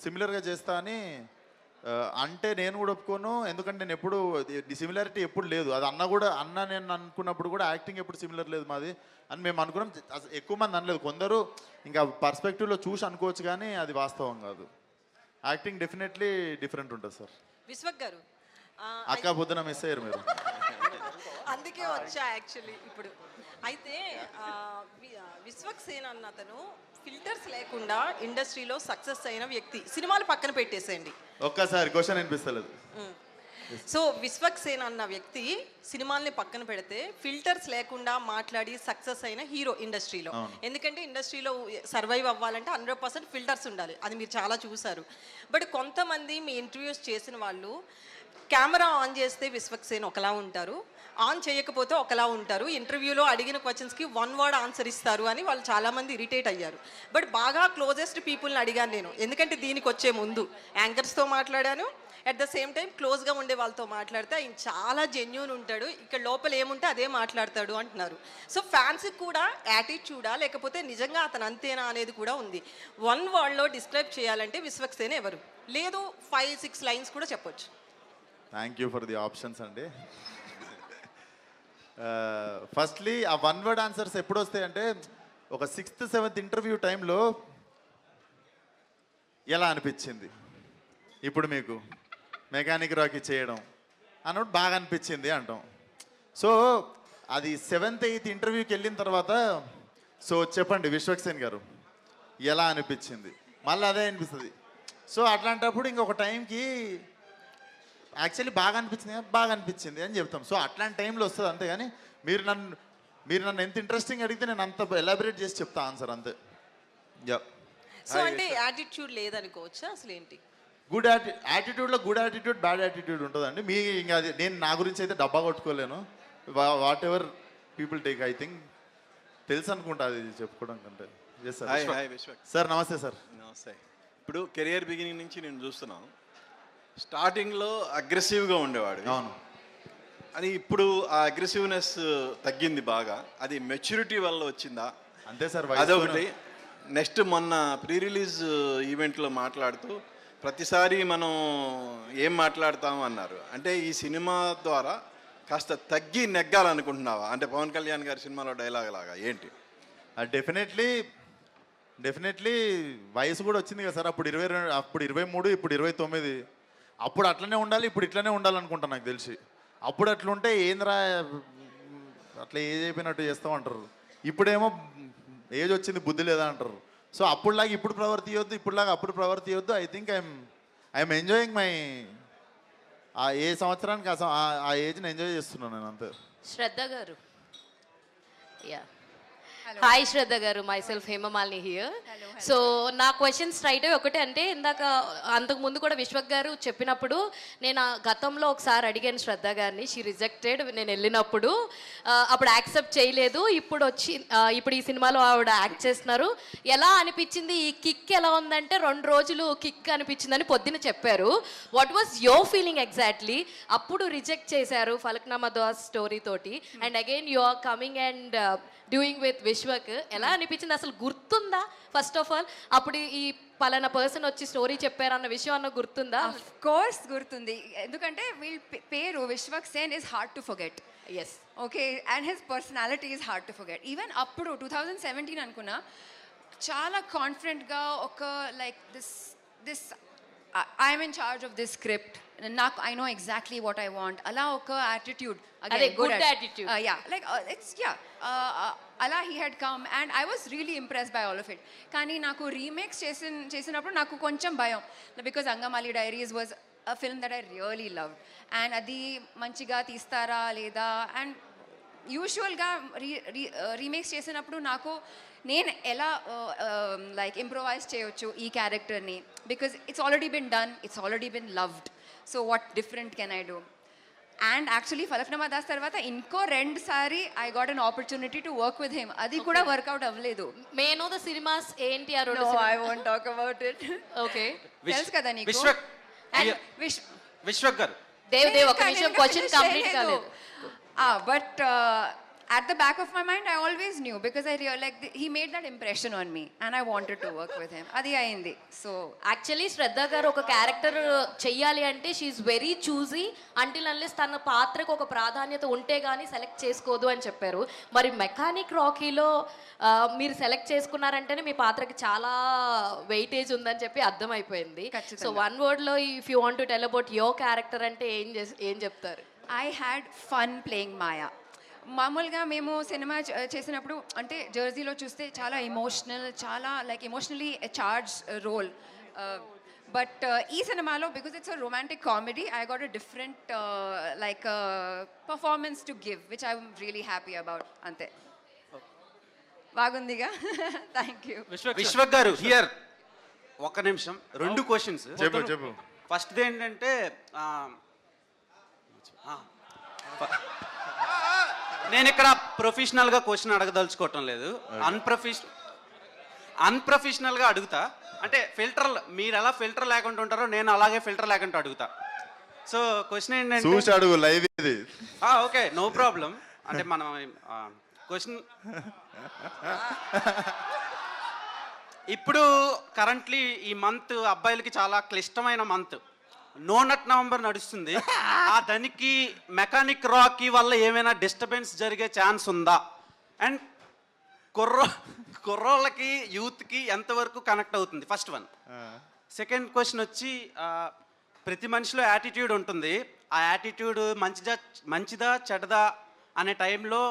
సిమిలర్గా చేస్తా అని అంటే నేను కూడా ఒప్పుకోను. ఎందుకంటే నేను ఎప్పుడు సిమిలారిటీ ఎప్పుడు లేదు. అది అన్న నేను అనుకున్నప్పుడు కూడా యాక్టింగ్ ఎప్పుడు సిమిలర్ లేదు మాది అని మేము అనుకున్నాం. ఎక్కువ మంది అనలేదు, కొందరు ఇంకా పర్స్పెక్టివ్లో చూసి అనుకోవచ్చు కానీ అది వాస్తవం కాదు. యాక్టింగ్ డెఫినెట్లీ డిఫరెంట్ ఉంటుంది సార్. విశ్వక్ గారు అక్క పొద్దున మిస్ అయ్యారు మీరు. అందుకే వచ్చా యాక్చువల్లీ ఇప్పుడు. అయితే విశ్వక్ సేన్ అన్న అతను ఫిల్టర్స్ లేకుండా ఇండస్ట్రీలో సక్సెస్ అయిన వ్యక్తి. సినిమాలు పక్కన పెట్టేసేయండి, ఒక్కసారి క్వశ్చన్ వినిపిస్తలేదు. సో విశ్వక్ సేన్ అన్న వ్యక్తి సినిమాల్ని పక్కన పెడితే ఫిల్టర్స్ లేకుండా మాట్లాడి సక్సెస్ అయిన హీరో ఇండస్ట్రీలో. ఎందుకంటే ఇండస్ట్రీలో సర్వైవ్ అవ్వాలంటే 100% ఫిల్టర్స్ ఉండాలి, అది మీరు చాలా చూసారు. బట్ కొంతమంది మీ ఇంటర్వ్యూస్ చేసిన వాళ్ళు కెమెరా ఆన్ చేస్తే విశ్వక్ సేన్ ఒకలా ఉంటారు, ఆన్ చేయకపోతే ఒకలా ఉంటారు, ఇంటర్వ్యూలో అడిగిన క్వశ్చన్స్కి 1 వర్డ్ ఆన్సర్ ఇస్తారు అని వాళ్ళు చాలామంది ఇరిటేట్ అయ్యారు. బట్ బాగా క్లోజెస్ట్ పీపుల్ని అడిగాను నేను, ఎందుకంటే దీనికి వచ్చే ముందు యాంకర్స్తో మాట్లాడాను, అట్ ద సేమ్ టైం క్లోజ్గా ఉండే వాళ్ళతో మాట్లాడితే ఆయన చాలా జెన్యూన్ ఉంటాడు, ఇక్కడ లోపల ఏముంటే అదే మాట్లాడతాడు అంటున్నారు. సో ఫ్యాన్స్కి కూడా యాటిట్యూడా లేకపోతే నిజంగా అతను అంతేనా అనేది కూడా ఉంది. 1 వర్డ్లో డిస్క్రైబ్ చేయాలంటే విశ్వక్ సేన్ ఎవరు? లేదు 5-6 లైన్స్ కూడా చెప్పొచ్చు. Thank you for the options అండి. ఫస్ట్లీ ఆ 1 వర్డ్ ఆన్సర్స్ ఎప్పుడు వస్తాయంటే ఒక 6th 7th ఇంటర్వ్యూ టైంలో ఎలా అనిపించింది ఇప్పుడు మీకు మెకానిక్ రాకీ చేయడం అన్నట్టు బాగా అనిపించింది అంటాం. సో అది 7th 8th ఇంటర్వ్యూకి వెళ్ళిన తర్వాత సో చెప్పండి విశ్వక్ సేన్ గారు ఎలా అనిపించింది, మళ్ళీ అదే అనిపిస్తుంది. సో అట్లాంటప్పుడు ఇంకొక టైంకి యాక్చువల్లీ బాగా అనిపించింది అని చెప్తాం. సో అట్లాంటి టైంలో వస్తుంది అంతే. కానీ మీరు నన్ను ఎంత ఇంట్రెస్టింగ్ అడిగితే నేను అంత ఎలాబరేట్ చేసి చెప్తా ఆన్సర్ అంతే. సో అంటే యాటిట్యూడ్ లేదనుకోవచ్చా అసలు ఏంటి? గుడ్ యాటిట్యూడ్లో గుడ్ యాటిట్యూడ్ బ్యాడ్ యాటిట్యూడ్ ఉంటుందండి. మీ ఇంకా అది నేను నా గురించి అయితే డబ్బా కొట్టుకోలేను. Whatever people take I think తెలుసు అనుకుంటా అది చెప్పుకోవడం కంటే. సార్ నమస్తే సార్. నమస్తే. ఇప్పుడు కెరియర్ బిగినింగ్ నుంచి నేను చూస్తున్నాను, స్టార్టింగ్లో అగ్రెసివ్గా ఉండేవాడు. అవును. అది ఇప్పుడు ఆ అగ్రెసివ్నెస్ తగ్గింది బాగా. అది మెచ్యూరిటీ వల్ల వచ్చిందా? అంతే సార్. అదొకటి. నెక్స్ట్ మొన్న ప్రీ రిలీజ్ ఈవెంట్లో మాట్లాడుతూ ప్రతిసారి మనం ఏం మాట్లాడతాము అన్నారు. అంటే ఈ సినిమా ద్వారా కాస్త తగ్గి నెగ్గాలనుకుంటున్నావా? అంటే పవన్ కళ్యాణ్ గారి సినిమాలో డైలాగ్ లాగా ఏంటి? డెఫినెట్లీ వయసు కూడా వచ్చింది కదా సార్. అప్పుడు 22, అప్పుడు 23, ఇప్పుడు 29. అప్పుడు అట్లనే ఉండాలి, ఇప్పుడు ఇట్లనే ఉండాలనుకుంటా నాకు తెలిసి. అప్పుడు అట్లుంటే ఏంద్రా అట్లా ఏజ్ అయిపోయినట్టు చేస్తామంటారు. ఇప్పుడేమో ఏజ్ వచ్చింది బుద్ధి లేదా అంటారు. సో అప్పుడులాగా ఇప్పుడు ప్రవర్తియొద్దు, ఇప్పుడులాగా అప్పుడు ప్రవర్తియొద్దు. I think I'm enjoying my uh a సంవత్సరానికి ఆ ఏజ్ని ఎంజాయ్ చేస్తున్నాను నేను అంతే. శ్రద్ధ గారు, యా హాయ్ శ్రద్ధ గారు, myself Hemamalini here. So నా క్వశ్చన్ స్ట్రైట్ ఒకటే, అంటే ఇందాక అంతకు ముందు కూడా విశ్వక్ గారు చెప్పినప్పుడు నేను గతంలో ఒకసారి అడిగాను శ్రద్ధ గారిని, షీ రిజెక్టెడ్. నేను వెళ్ళినప్పుడు అప్పుడు యాక్సెప్ట్ చేయలేదు. ఇప్పుడు ఈ సినిమాలో ఆవిడ యాక్ట్ చేస్తున్నారు. ఎలా అనిపించింది, ఈ కిక్ ఎలా ఉందంటే 2 రోజులు కిక్ అనిపించిందని పొద్దున చెప్పారు. What was your feeling exactly? అప్పుడు రిజెక్ట్ చేశారు ఫలక్నామా దాస్ స్టోరీ తోటి, and again you are coming and doing with Vishwak. ఎలా అనిపించింది, అసలు గుర్తుందా ఫస్ట్ ఆఫ్ ఆల్? అప్పుడు ఈ పలానా పర్సన్ వచ్చి స్టోరీ చెప్పారన్న విషయం అన్న గుర్తుందా? ఆఫ్ కోర్స్ గుర్తుంది, ఎందుకంటే వీళ్ళ పేరు Vishwak Sen is hard to forget. Yes, okay, and his personality is hard to forget. Even అప్పుడు 2017 అనుకున్నా, చాలా కాన్ఫిడెంట్గా ఒక like this I'm in charge of this script, నాకు I know exactly what I want, అలా ఒక attitude, good attitude, yeah like it's yeah అలా he had come and I was really impressed by all of it. కానీ నాకు రీమేక్స్ చేసినప్పుడు నాకు కొంచెం భయం, because Angamaly Diaries was a film that I really loved, and అది మంచిగా తీస్తారా లేదా, అండ్ యూజువల్గా రీమేక్స్ చేసినప్పుడు నాకు నేను ఎలా లైక్ ఇంప్రొవైజ్ చేయొచ్చు ఈ క్యారెక్టర్ని, because it's already been done, it's already been loved, so what different can I do? And actually Falaknuma Das తర్వాత ఇంకో 2 సారి I got an opportunity to work with him, అది కూడా వర్కౌట్ అవ్వలేదు. మే నో ద సినిమాస్ ఏంటి? I won't talk about it. Okay, తెలుసు కదా నీకు. విశ్వక్ గారు, దేవ్ ఒక నిమిషం, క్వశ్చన్ కంప్లీట్ కాలేదు. But at the back of my mind, I always knew, because I realized like he made that impression on me, and I wanted to work with him. Adi ayindi. So actually Shraddha garu ఒక క్యారెక్టర్ చెయ్యాలి అంటే she is very choosy, until unless తన పాత్రకు ఒక ప్రాధాన్యత ఉంటే కానీ సెలెక్ట్ చేసుకోదు అని చెప్పారు. మరి మెకానిక్ రాకీలో మీరు సెలెక్ట్ చేసుకున్నారంటేనే మీ పాత్రకి చాలా వెయిటేజ్ ఉందని చెప్పి అర్థమైపోయింది. సో 1 wordలో if you want to tell about your character అంటే ఏం చెప్తారు? I had fun playing Maya. మామూలుగా మేము సినిమా చేసినప్పుడు అంటే జెర్సీలో చూస్తే చాలా ఎమోషనల్, చాలా like emotionally charge role, but ఈ సినిమాలో because it's a romantic comedy, I got a different like performance to give, which I'm really happy about. అంతే, బాగుందిగా. Thank you. విశ్వక్ గారు హియర్, ఒక్క నిమిషం, 2 క్వశ్చన్స్. చెప్పు. ఫస్ట్ ఏంటంటే నేను ఇక్కడ ప్రొఫెషనల్గా క్వశ్చన్ అడగదలుచుకోవటం లేదు, అన్ప్రొఫెషనల్గా అడుగుతా. అంటే మీరు ఎలా ఫిల్టర్ లేకుండా ఉంటారో నేను అలాగే ఫిల్టర్ లేకుండా అడుగుతా. సో క్వశ్చన్ ఏంటంటే, చూసి అడుగు, లైవ్ ఇది. Okay, no problem. అంటే మనం క్వశ్చన్ ఇప్పుడు కరెంట్లీ ఈ మంత్ అబ్బాయిలకి చాలా క్లిష్టమైన మంత్, నో నట్ నవంబర్ నడుస్తుంది. దానికి మెకానిక్ రాకీ వల్ల ఏమైనా డిస్టర్బెన్స్ జరిగే ఛాన్స్ ఉందా? అండ్ కుర్రోళ్ళకి యూత్కి ఎంతవరకు కనెక్ట్ అవుతుంది? First one. సెకండ్ క్వశ్చన్ వచ్చి, ప్రతి మనిషిలో యాటిట్యూడ్ ఉంటుంది. ఆ యాటిట్యూడ్ మంచిదా చెడ్డదా అనే టైంలో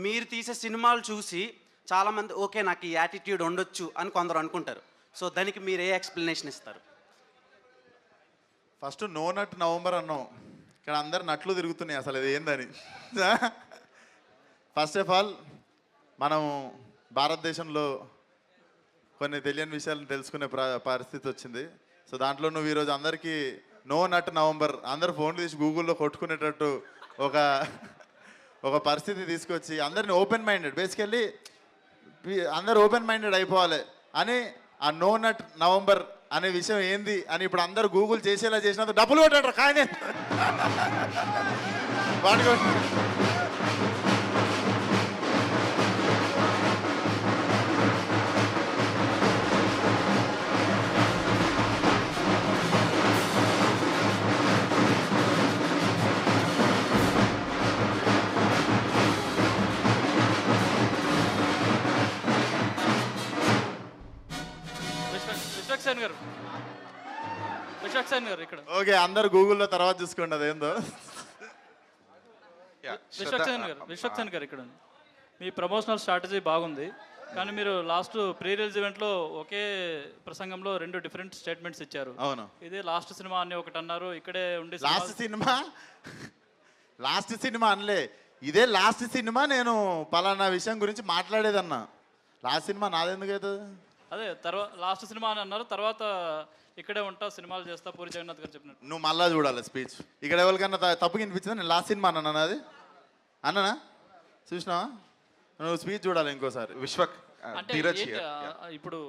మీరు తీసే సినిమాలు చూసి చాలామంది ఓకే నాకు ఈ యాటిట్యూడ్ ఉండొచ్చు అని కొందరు అనుకుంటారు. సో దానికి మీరు ఏ ఎక్స్ప్లెనేషన్ ఇస్తారు? ఫస్ట్ నో నట్ నవంబర్ అన్నాం, ఇక్కడ అందరు నట్లు తిరుగుతున్నాయి, అసలు ఇది ఏందని. ఫస్ట్ ఆఫ్ ఆల్ మనం భారతదేశంలో కొన్ని తెలియని విషయాలను తెలుసుకునే పరిస్థితి వచ్చింది. సో దాంట్లో నువ్వు ఈరోజు అందరికీ నో నట్ నవంబర్, అందరు ఫోన్లు తీసి గూగుల్లో కొట్టుకునేటట్టు ఒక పరిస్థితి తీసుకొచ్చి అందరిని ఓపెన్ మైండెడ్, బేసికల్లీ అందరు ఓపెన్ మైండెడ్ అయిపోవాలి అని ఆ నో నట్ నవంబర్ అనే విషయం ఏంది అని ఇప్పుడు అందరు గూగుల్ చేసేలా చేసినందుకు డబ్బులు కొట్టాడు కానీ ఓకే, అందరు గూగుల్లో తర్వాత చూసుకోండి అదేందో. విశ్వక్ సేన్ గారు ఇక్కడ మీ ప్రమోషనల్ స్ట్రాటజీ బాగుంది. కానీ మీరు లాస్ట్ ప్రీ రిలీజ్ ఈవెంట్లో ఒకే ప్రసంగంలో 2 డిఫరెంట్ స్టేట్మెంట్స్ ఇచ్చారు. అవును. ఇది లాస్ట్ సినిమా అని ఒకటి అన్నారు, ఇక్కడే ఉండి లాస్ట్ సినిమా అనలే, ఇదే లాస్ట్ సినిమా, నేను పలానా విషయం గురించి మాట్లాడేదన్నా. లాస్ట్ సినిమా నాదెందుకు అవుతుంది? అదే తర్వాత లాస్ట్ సినిమా అని అన్నారు, తర్వాత ఇక్కడే ఉంటా సినిమాలు చేస్తా పూరి జగన్నాథ్ గారు చెప్పినట్టు. నువ్వు మళ్ళా చూడాలి స్పీచ్. ఇక్కడ ఎవరికన్నా తప్పుగా వినిపించిందా? నేను లాస్ట్ సినిమా అన్నా, అది అన్నానా? చూసినావా? నువ్వు స్పీచ్ చూడాలి ఇంకోసారి. విశ్వక్ అంటే ఇప్పుడు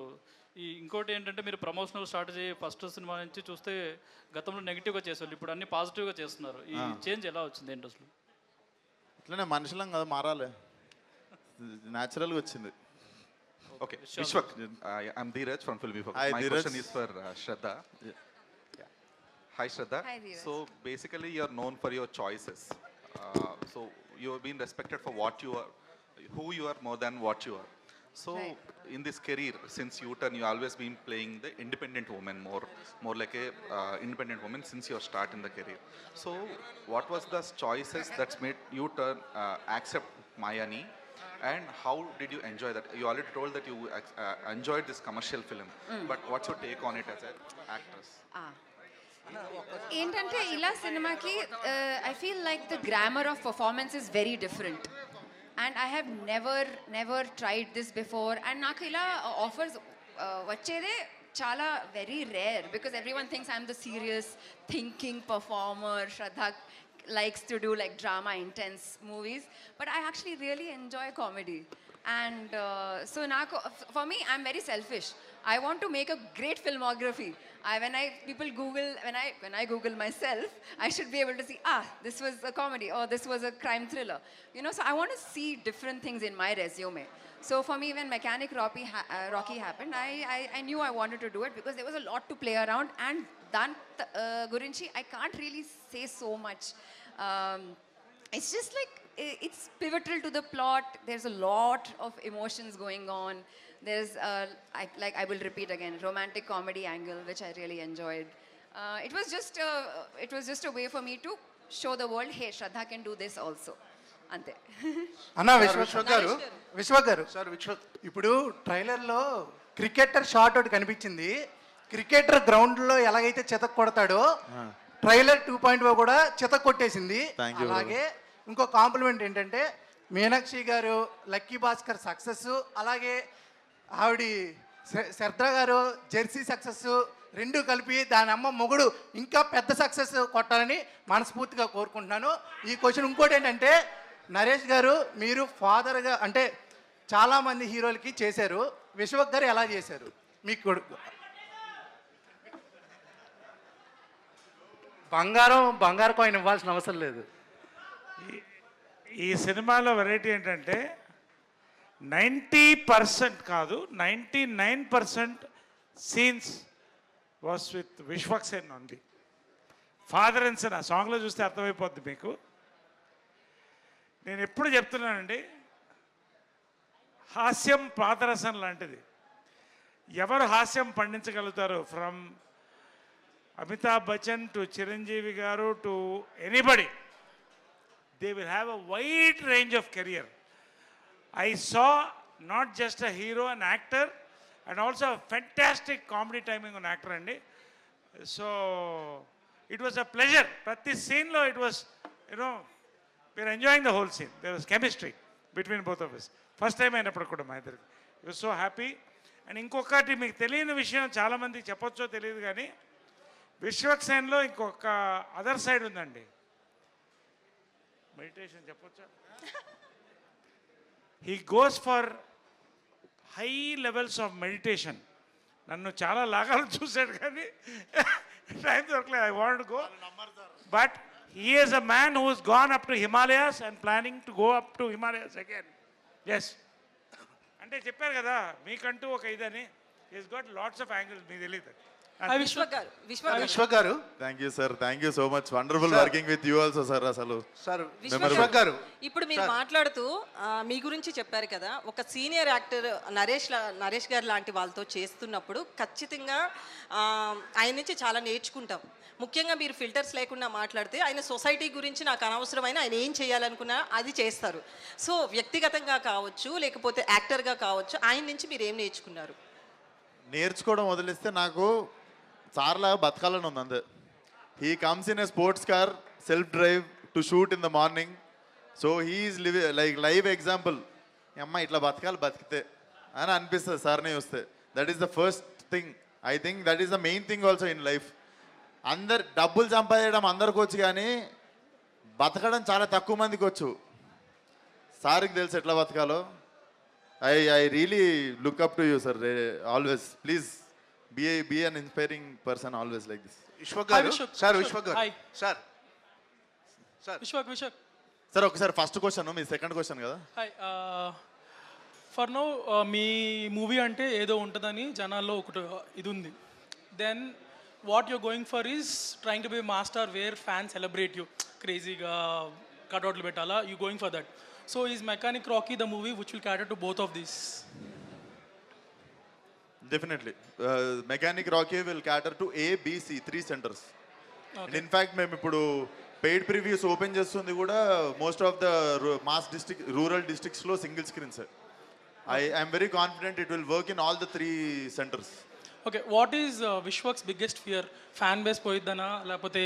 ఈ ఇంకోటి ఏంటంటే మీరు ప్రమోషనల్ స్ట్రాటజీ ఫస్ట్ సినిమా నుంచి చూస్తే గతంలో నెగిటివ్గా చేసేవాళ్ళు, ఇప్పుడు అన్ని పాజిటివ్గా చేస్తున్నారు. ఈ చేంజ్ ఎలా వచ్చింది ఏంటి అసలు? ఇట్లనే మనుషులం కదా, మారాలి, న్యాచురల్గా వచ్చింది. Okay, Vishwak, I'm Dheeraj from Film Vivo. My question is for Shraddha. Yeah. Hi Shraddha. Hi, Dheeraj. So basically you're known for your choices. So you've been respected for what you are, who you are more than what you are. So in this career, since U-turn, you always been playing the independent woman, more like a independent woman since your start in the career. So what was the choices that's made you turn accept Mayani? And how did you enjoy that? You already told that you enjoyed this commercial film, but what's your take on it as an actress? ఏంటంటే ఇలా సినిమాకి I feel like the grammar of performance is very different and I have never tried this before and నాకు ఇలా ఆఫర్స్ వచ్చేదే చాలా very rare because every one thinks I'm the serious thinking performer. Shraddha likes to do like drama intense movies, but I actually really enjoy comedy. And so for me, I'm very selfish. I want to make a great filmography. When I Google myself, I should be able to see, this was a comedy or this was a crime thriller. You know, so I want to see different things in my resume. So for me, when Mechanic Rocky happened, I knew I wanted to do it because there was a lot to play around. And Dan Gurinchi, I can't really say so much. It's just like, it's pivotal to the plot. There's a lot of emotions going on. There's, I will repeat again, romantic comedy angle, which I really enjoyed. It was just a way for me to show the world, hey, Shraddha can do this also. అంతే. అన్న విశ్వక్ గారు ఇప్పుడు ట్రైలర్లో క్రికెటర్ షాట్ ఒకటి కనిపించింది. క్రికెటర్ గ్రౌండ్లో ఎలాగైతే చితక్ కొడతాడో ట్రైలర్ 2.0 కూడా చితక్ కొట్టేసింది. అలాగే ఇంకో కాంప్లిమెంట్ ఏంటంటే మీనాక్షి గారు, లక్కీ భాస్కర్ సక్సెస్, అలాగే ఆవిడ శ్రద్ధ గారు జెర్సీ సక్సెస్, రెండు కలిపి దాని అమ్మ మొగుడు ఇంకా పెద్ద సక్సెస్ కొట్టాలని మనస్ఫూర్తిగా కోరుకుంటున్నాను. ఈ క్వశ్చన్ ఇంకోటి ఏంటంటే, నరేష్ గారు మీరు ఫాదర్గా అంటే చాలామంది హీరోలకి చేశారు, విశ్వక్ గారు ఎలా చేశారు? మీకు కొడుకు బంగారు కాయిన్ ఇవ్వాల్సిన అవసరం లేదు. ఈ సినిమాలో వెరైటీ ఏంటంటే 90% కాదు 99% scenes was with Vishwak Sen ఉంది. ఫాదర్ అండ్ సన్ ఆ సాంగ్లో చూస్తే అర్థమైపోద్ది మీకు. నేను ఎప్పుడు చెప్తున్నానండి, హాస్యం పాదరసం లాంటిది. ఎవరు హాస్యం పండించగలుగుతారు, ఫ్రమ్ అమితాబ్ బచ్చన్ టు చిరంజీవి గారు to anybody, they will have a wide range of career. I saw not just a hero, an actor, and also a fantastic comedy timing on actor andi. So it was a pleasure. Prati scene lo it was, you know, we were enjoying the whole scene. There was chemistry between both of us. First time అయినప్పుడు కూడా మా ఇద్దరికి it was so happy. And ఇంకొకటి మీకు తెలియని విషయం, చాలామందికి చెప్పొచ్చో తెలియదు కానీ, విశ్వక్ సేన్లో ఇంకొక అదర్ సైడ్ ఉందండి. మెడిటేషన్ చెప్పొచ్చా? He goes for high levels of meditation. నన్ను చాలా లాగాలు చూశాడు కానీ టైం దొరకలేదు. I want go, but he is a man who has gone up to Himalayas and planning to go up to Himalayas again. Yes. అంటే చెప్పారు కదా మీకంటూ ఒక ఇదని, he has got lots of angles, మీకు తెలియదు. విశ్వక్ గారు thank you sir, thank you so much. Wonderful working with you also sir. అసలు సార్ విశ్వక్ గారు ఇప్పుడు మీరు మాట్లాడుతూ మీ గురించి చెప్పారు కదా, ఒక సీనియర్ యాక్టర్ నరేష్ గారు లాంటి వాళ్ళతో చేస్తున్నప్పుడు ఖచ్చితంగా ఆయన నుంచి చాలా నేర్చుకుంటాం. ముఖ్యంగా మీరు ఫిల్టర్స్ లేకుండా మాట్లాడితే ఆయన సొసైటీ గురించి నాకు అనవసరమైన ఆయన ఏం చేయాలనుకున్నా అది చేస్తారు. సో వ్యక్తిగతంగా కావచ్చు లేకపోతే యాక్టర్గా కావచ్చు, ఆయన నుంచి మీరు ఏం నేర్చుకున్నారు? నేర్చుకోవడం వదిలిస్తే నాకు సార్లా బతకాలని ఉంది అంతే. He comes in a sports car self drive to shoot in the morning. So he's live example. అమ్మ ఇట్లా బతికితే అని అనిపిస్తుంది సార్ని చూస్తే. That is the first thing. I think that is the main thing also in life. అందరు డబ్బులు సంపాదించడం అందరికి వచ్చు, కానీ బతకడం చాలా తక్కువ మందికి వచ్చు. సార్కి తెలుసు ఎట్లా బతకాలో. I really look up to you, sir. Always, please be an inspiring person always like this. Vishwak గారు సార్ విశ్వక్ గారు సార్ విశ్వక్ సార్ ఒకసారి ఫస్ట్ క్వశ్చన్ మీ సెకండ్ క్వశ్చన్ కదా. హాయ్ ఫర్ నో మీ మూవీ అంటే ఏదో ఉంటుందని జనాల్లో ఒకటి ఇది ఉంది. Then what you're going for is trying to be master where fan celebrate you క్రేజీగా కట్అవుట్లు పెట్టాలా, you going for that. So is Mechanic Rocky the movie which will cater to both of these? Definitely. Mechanic Rocky will cater to A, B, C, 3 centers. Okay. And in fact, మేము ఇప్పుడు పెయిడ్ ప్రివ్యూస్ ఓపెన్ చేస్తుంది కూడా most of the mass district రూరల్ డిస్ట్రిక్ట్స్లో single screens. I'm very confident it will work in all the 3 centers. Okay, what is Vishwak's biggest fear? Fan base పోయిద్దనా, లేకపోతే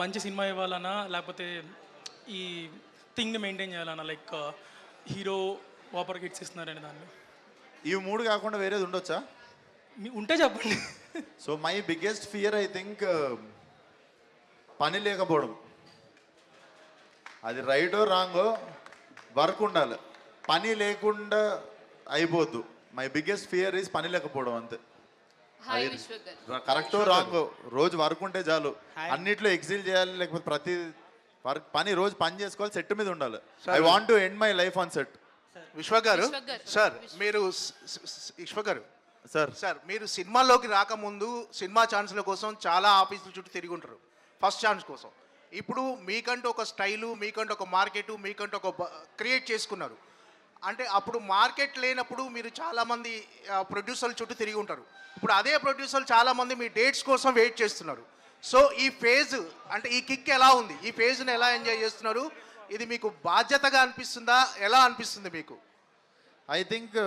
మంచి సినిమా ఇవ్వాలనా, లేకపోతే ఈ థింగ్ని మెయింటైన్ చేయాలన్నా, లైక్ హీరో వాపర్ కిట్స్ ఇస్తున్నారని దాన్ని? ఇవి 3 కాకుండా వేరేది ఉండొచ్చా? ఉంటే చెప్పండి. So my biggest fear I think పని లేకపోవడం. అది రైటో రాంగో వర్క్ ఉండాలి, పని లేకుండా అయిపోద్దు. మై బిగ్గెస్ట్ ఫియర్ ఈజ్ పని లేకపోవడం అంతే. కరెక్టో రాంగో రోజు వర్క్ ఉంటే చాలు. అన్నిట్లో ఎక్సిల్ చేయాలి, లేకపోతే ప్రతి పని రోజు పని చేసుకోవాలి, సెట్ మీద ఉండాలి. I want to end my life on set. Vishwak గారు సార్ మీరు విశ్వక్ గారు సార్ మీరు సినిమాల్లోకి రాకముందు సినిమా ఛాన్స్ల కోసం చాలా ఆఫీసుల చుట్టూ తిరిగి ఉంటారు ఫస్ట్ ఛాన్స్ కోసం. ఇప్పుడు మీకంటూ ఒక స్టైలు, మీకంటూ ఒక మార్కెట్, మీకంటూ ఒక క్రియేట్ చేసుకున్నారు. అంటే అప్పుడు మార్కెట్ లేనప్పుడు మీరు చాలామంది ప్రొడ్యూసర్ల చుట్టూ తిరిగి ఉంటారు. ఇప్పుడు అదే ప్రొడ్యూసర్లు చాలామంది మీ డేట్స్ కోసం వెయిట్ చేస్తున్నారు. సో ఈ ఫేజ్ అంటే ఈ కిక్ ఎలా ఉంది? ఈ ఫేజ్ని ఎలా ఎంజాయ్ చేస్తున్నారు? ఇది మీకు బాధ్యతగా అనిపిస్తుందా? ఎలా అనిపిస్తుంది మీకు? ఐ థింక్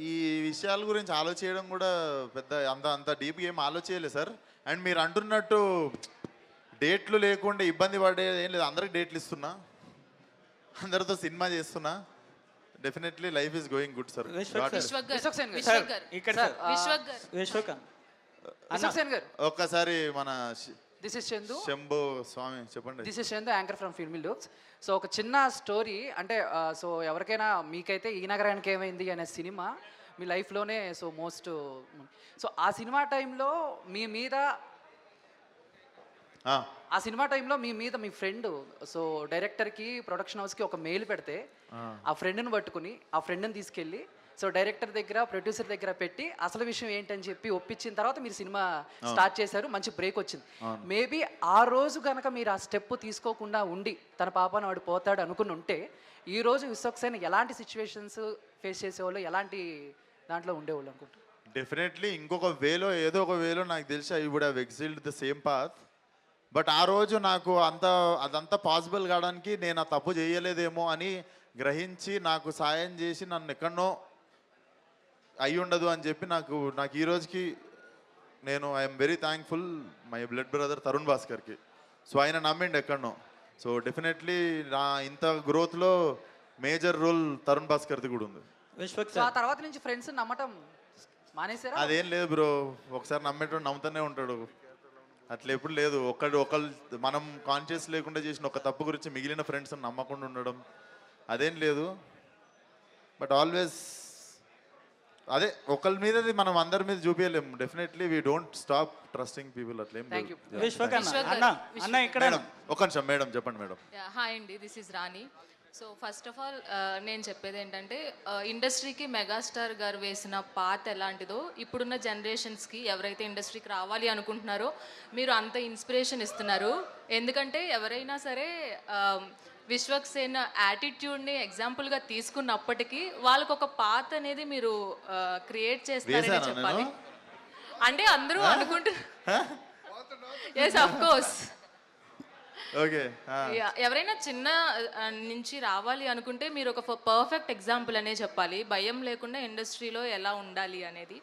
ఈ విషయాల గురించి ఆలోచించడం కూడా పెద్ద అంత డీప్గా ఏం ఆలోచించలేదు సార్. అండ్ మీరు అంటున్నట్టు డేట్లు లేకుండా ఇబ్బంది పడేది ఏం లేదు. అందరికి డేట్లు ఇస్తున్నా, అందరితో సినిమా చేస్తున్నా. Definitely life is going good sir. ఒక్కసారి మన దిస్ ఇస్ చందు, శంభు స్వామి చెప్పండి. This is Chandu, anchor from filmy looks. So ఒక చిన్న స్టోరీ అంటే సో ఎవరికైనా మీకైతే ఈ నగరానికి ఏమైంది అనే సినిమా మీ లైఫ్లోనే సో ఆ సినిమా టైంలో మీ మీద మీ ఫ్రెండ్ సో డైరెక్టర్కి ప్రొడక్షన్ హౌస్కి ఒక మెయిల్ పెడితే ఆ ఫ్రెండ్ని పట్టుకుని ఆ ఫ్రెండ్ని తీసుకెళ్ళి సో డైరెక్టర్ దగ్గర ప్రొడ్యూసర్ దగ్గర పెట్టి అసలు విషయం ఏంటని చెప్పి ఒప్పించిన తర్వాత మీరు సినిమా స్టార్ట్ చేశారు. మంచి బ్రేక్ వచ్చింది. మేబీ ఆ రోజు కనుక మీరు ఆ స్టెప్ తీసుకోకుండా ఉండి తన పాపాన వాడు పోతాడు అనుకుని ఉంటే ఈ రోజు విశ్వక్ సేన్ ఎలాంటి సిచ్యువేషన్స్ ఫేస్ చేసేవాళ్ళు, ఎలాంటి దాంట్లో ఉండేవాళ్ళు అనుకుంటారు? డెఫినెట్లీ ఇంకొక వేలో ఏదో ఒక వేలో నాకు తెలిసి I would have exiled the same path. But ఆ రోజు నాకు అదంతా పాసిబుల్ కావడానికి నేను ఆ తప్పు చేయలేదేమో అని గ్రహించి నాకు సాయం చేసి నన్ను ఎక్కడనో అయి ఉండదు అని చెప్పి నాకు ఈ రోజుకి నేను I'm very thankful my blood brother Tarun భాస్కర్కి. సో ఆయన నమ్మిండు ఎక్కడనో. సో డెఫినెట్లీ నా ఇంత గ్రోత్లో మేజర్ రోల్ తరుణ్ భాస్కర్ది కూడా ఉంది. ఆ తర్వాత నుంచి ఫ్రెండ్స్ నమ్మటం మానేశారా? అదేం లేదు బ్రో, ఒకసారి నమ్మేటోడు నమ్ముతూనే ఉంటాడు. అట్లా ఎప్పుడు లేదు. ఒకళ్ళు మనం కాన్షియస్ లేకుండా చేసిన ఒక తప్పు గురించి మిగిలిన ఫ్రెండ్స్ నమ్మకుండా ఉండడం అదేం లేదు. బట్ ఆల్వేస్ అదే ఒకళ్ళ మీద మనం అందరి మీద చూపించలేము. Definitely we don't stop trusting people. అట్లా ఏం లేదు. ఒక నిమిషం మేడం చెప్పండి మేడం. హాయ్ అండి, this is Rani. So first of all నేను చెప్పేది ఏంటంటే ఇండస్ట్రీకి మెగాస్టార్ గారు వేసిన పాత ఎలాంటిదో ఇప్పుడున్న జనరేషన్స్కి ఎవరైతే ఇండస్ట్రీకి రావాలి అనుకుంటున్నారో మీరు అంత ఇన్స్పిరేషన్ ఇస్తున్నారు. ఎందుకంటే ఎవరైనా సరే విశ్వక్ సేన్ యాటిట్యూడ్ని ఎగ్జాంపుల్గా తీసుకున్నప్పటికీ వాళ్ళకు ఒక పాత అనేది మీరు క్రియేట్ చేస్తారని చెప్పాలి. అంటే అందరూ అనుకుంటున్నారు. Yes of course. ఓకే. ఎవరైనా చిన్న నుంచి రావాలి అనుకుంటే మీరు ఒక పర్ఫెక్ట్ ఎగ్జాంపుల్ అనే చెప్పాలి, భయం లేకుండా ఇండస్ట్రీలో ఎలా ఉండాలి అనేది.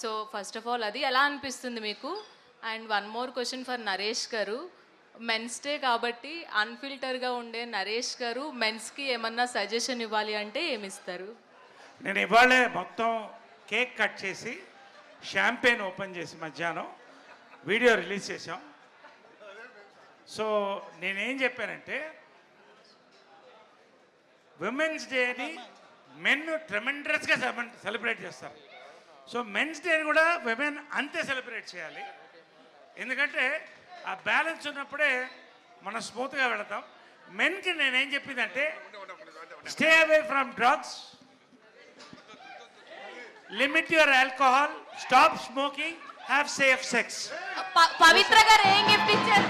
సో ఫస్ట్ ఆఫ్ ఆల్ అది ఎలా అనిపిస్తుంది మీకు? And one more question for Naresh garu. Men's day కాబట్టి అన్ఫిల్టర్గా ఉండే నరేష్ గారు మెన్స్కి ఏమన్నా సజెషన్ ఇవ్వాలి అంటే ఏమిస్తారు? నేను ఇవాళే మొత్తం కేక్ కట్ చేసి షాంపెయిన్ ఓపెన్ చేసి మధ్యాహ్నం వీడియో రిలీజ్ చేసాం. సో నేనేం చెప్పానంటే విమెన్స్ డేని మెన్ ట్రెమెండస్గా సెలబ్రేట్ చేస్తారు. సో మెన్స్ డేని కూడా విమెన్ అంతే సెలబ్రేట్ చేయాలి. ఎందుకంటే ఆ బ్యాలెన్స్ ఉన్నప్పుడే మనం స్మూత్గా వెళతాం. మెన్కి నేనేం చెప్పిందంటే stay away from drugs, limit your alcohol, stop smoking, have safe sex. Pavitra garu ఏం గిఫ్ట్ ఇచ్చారు?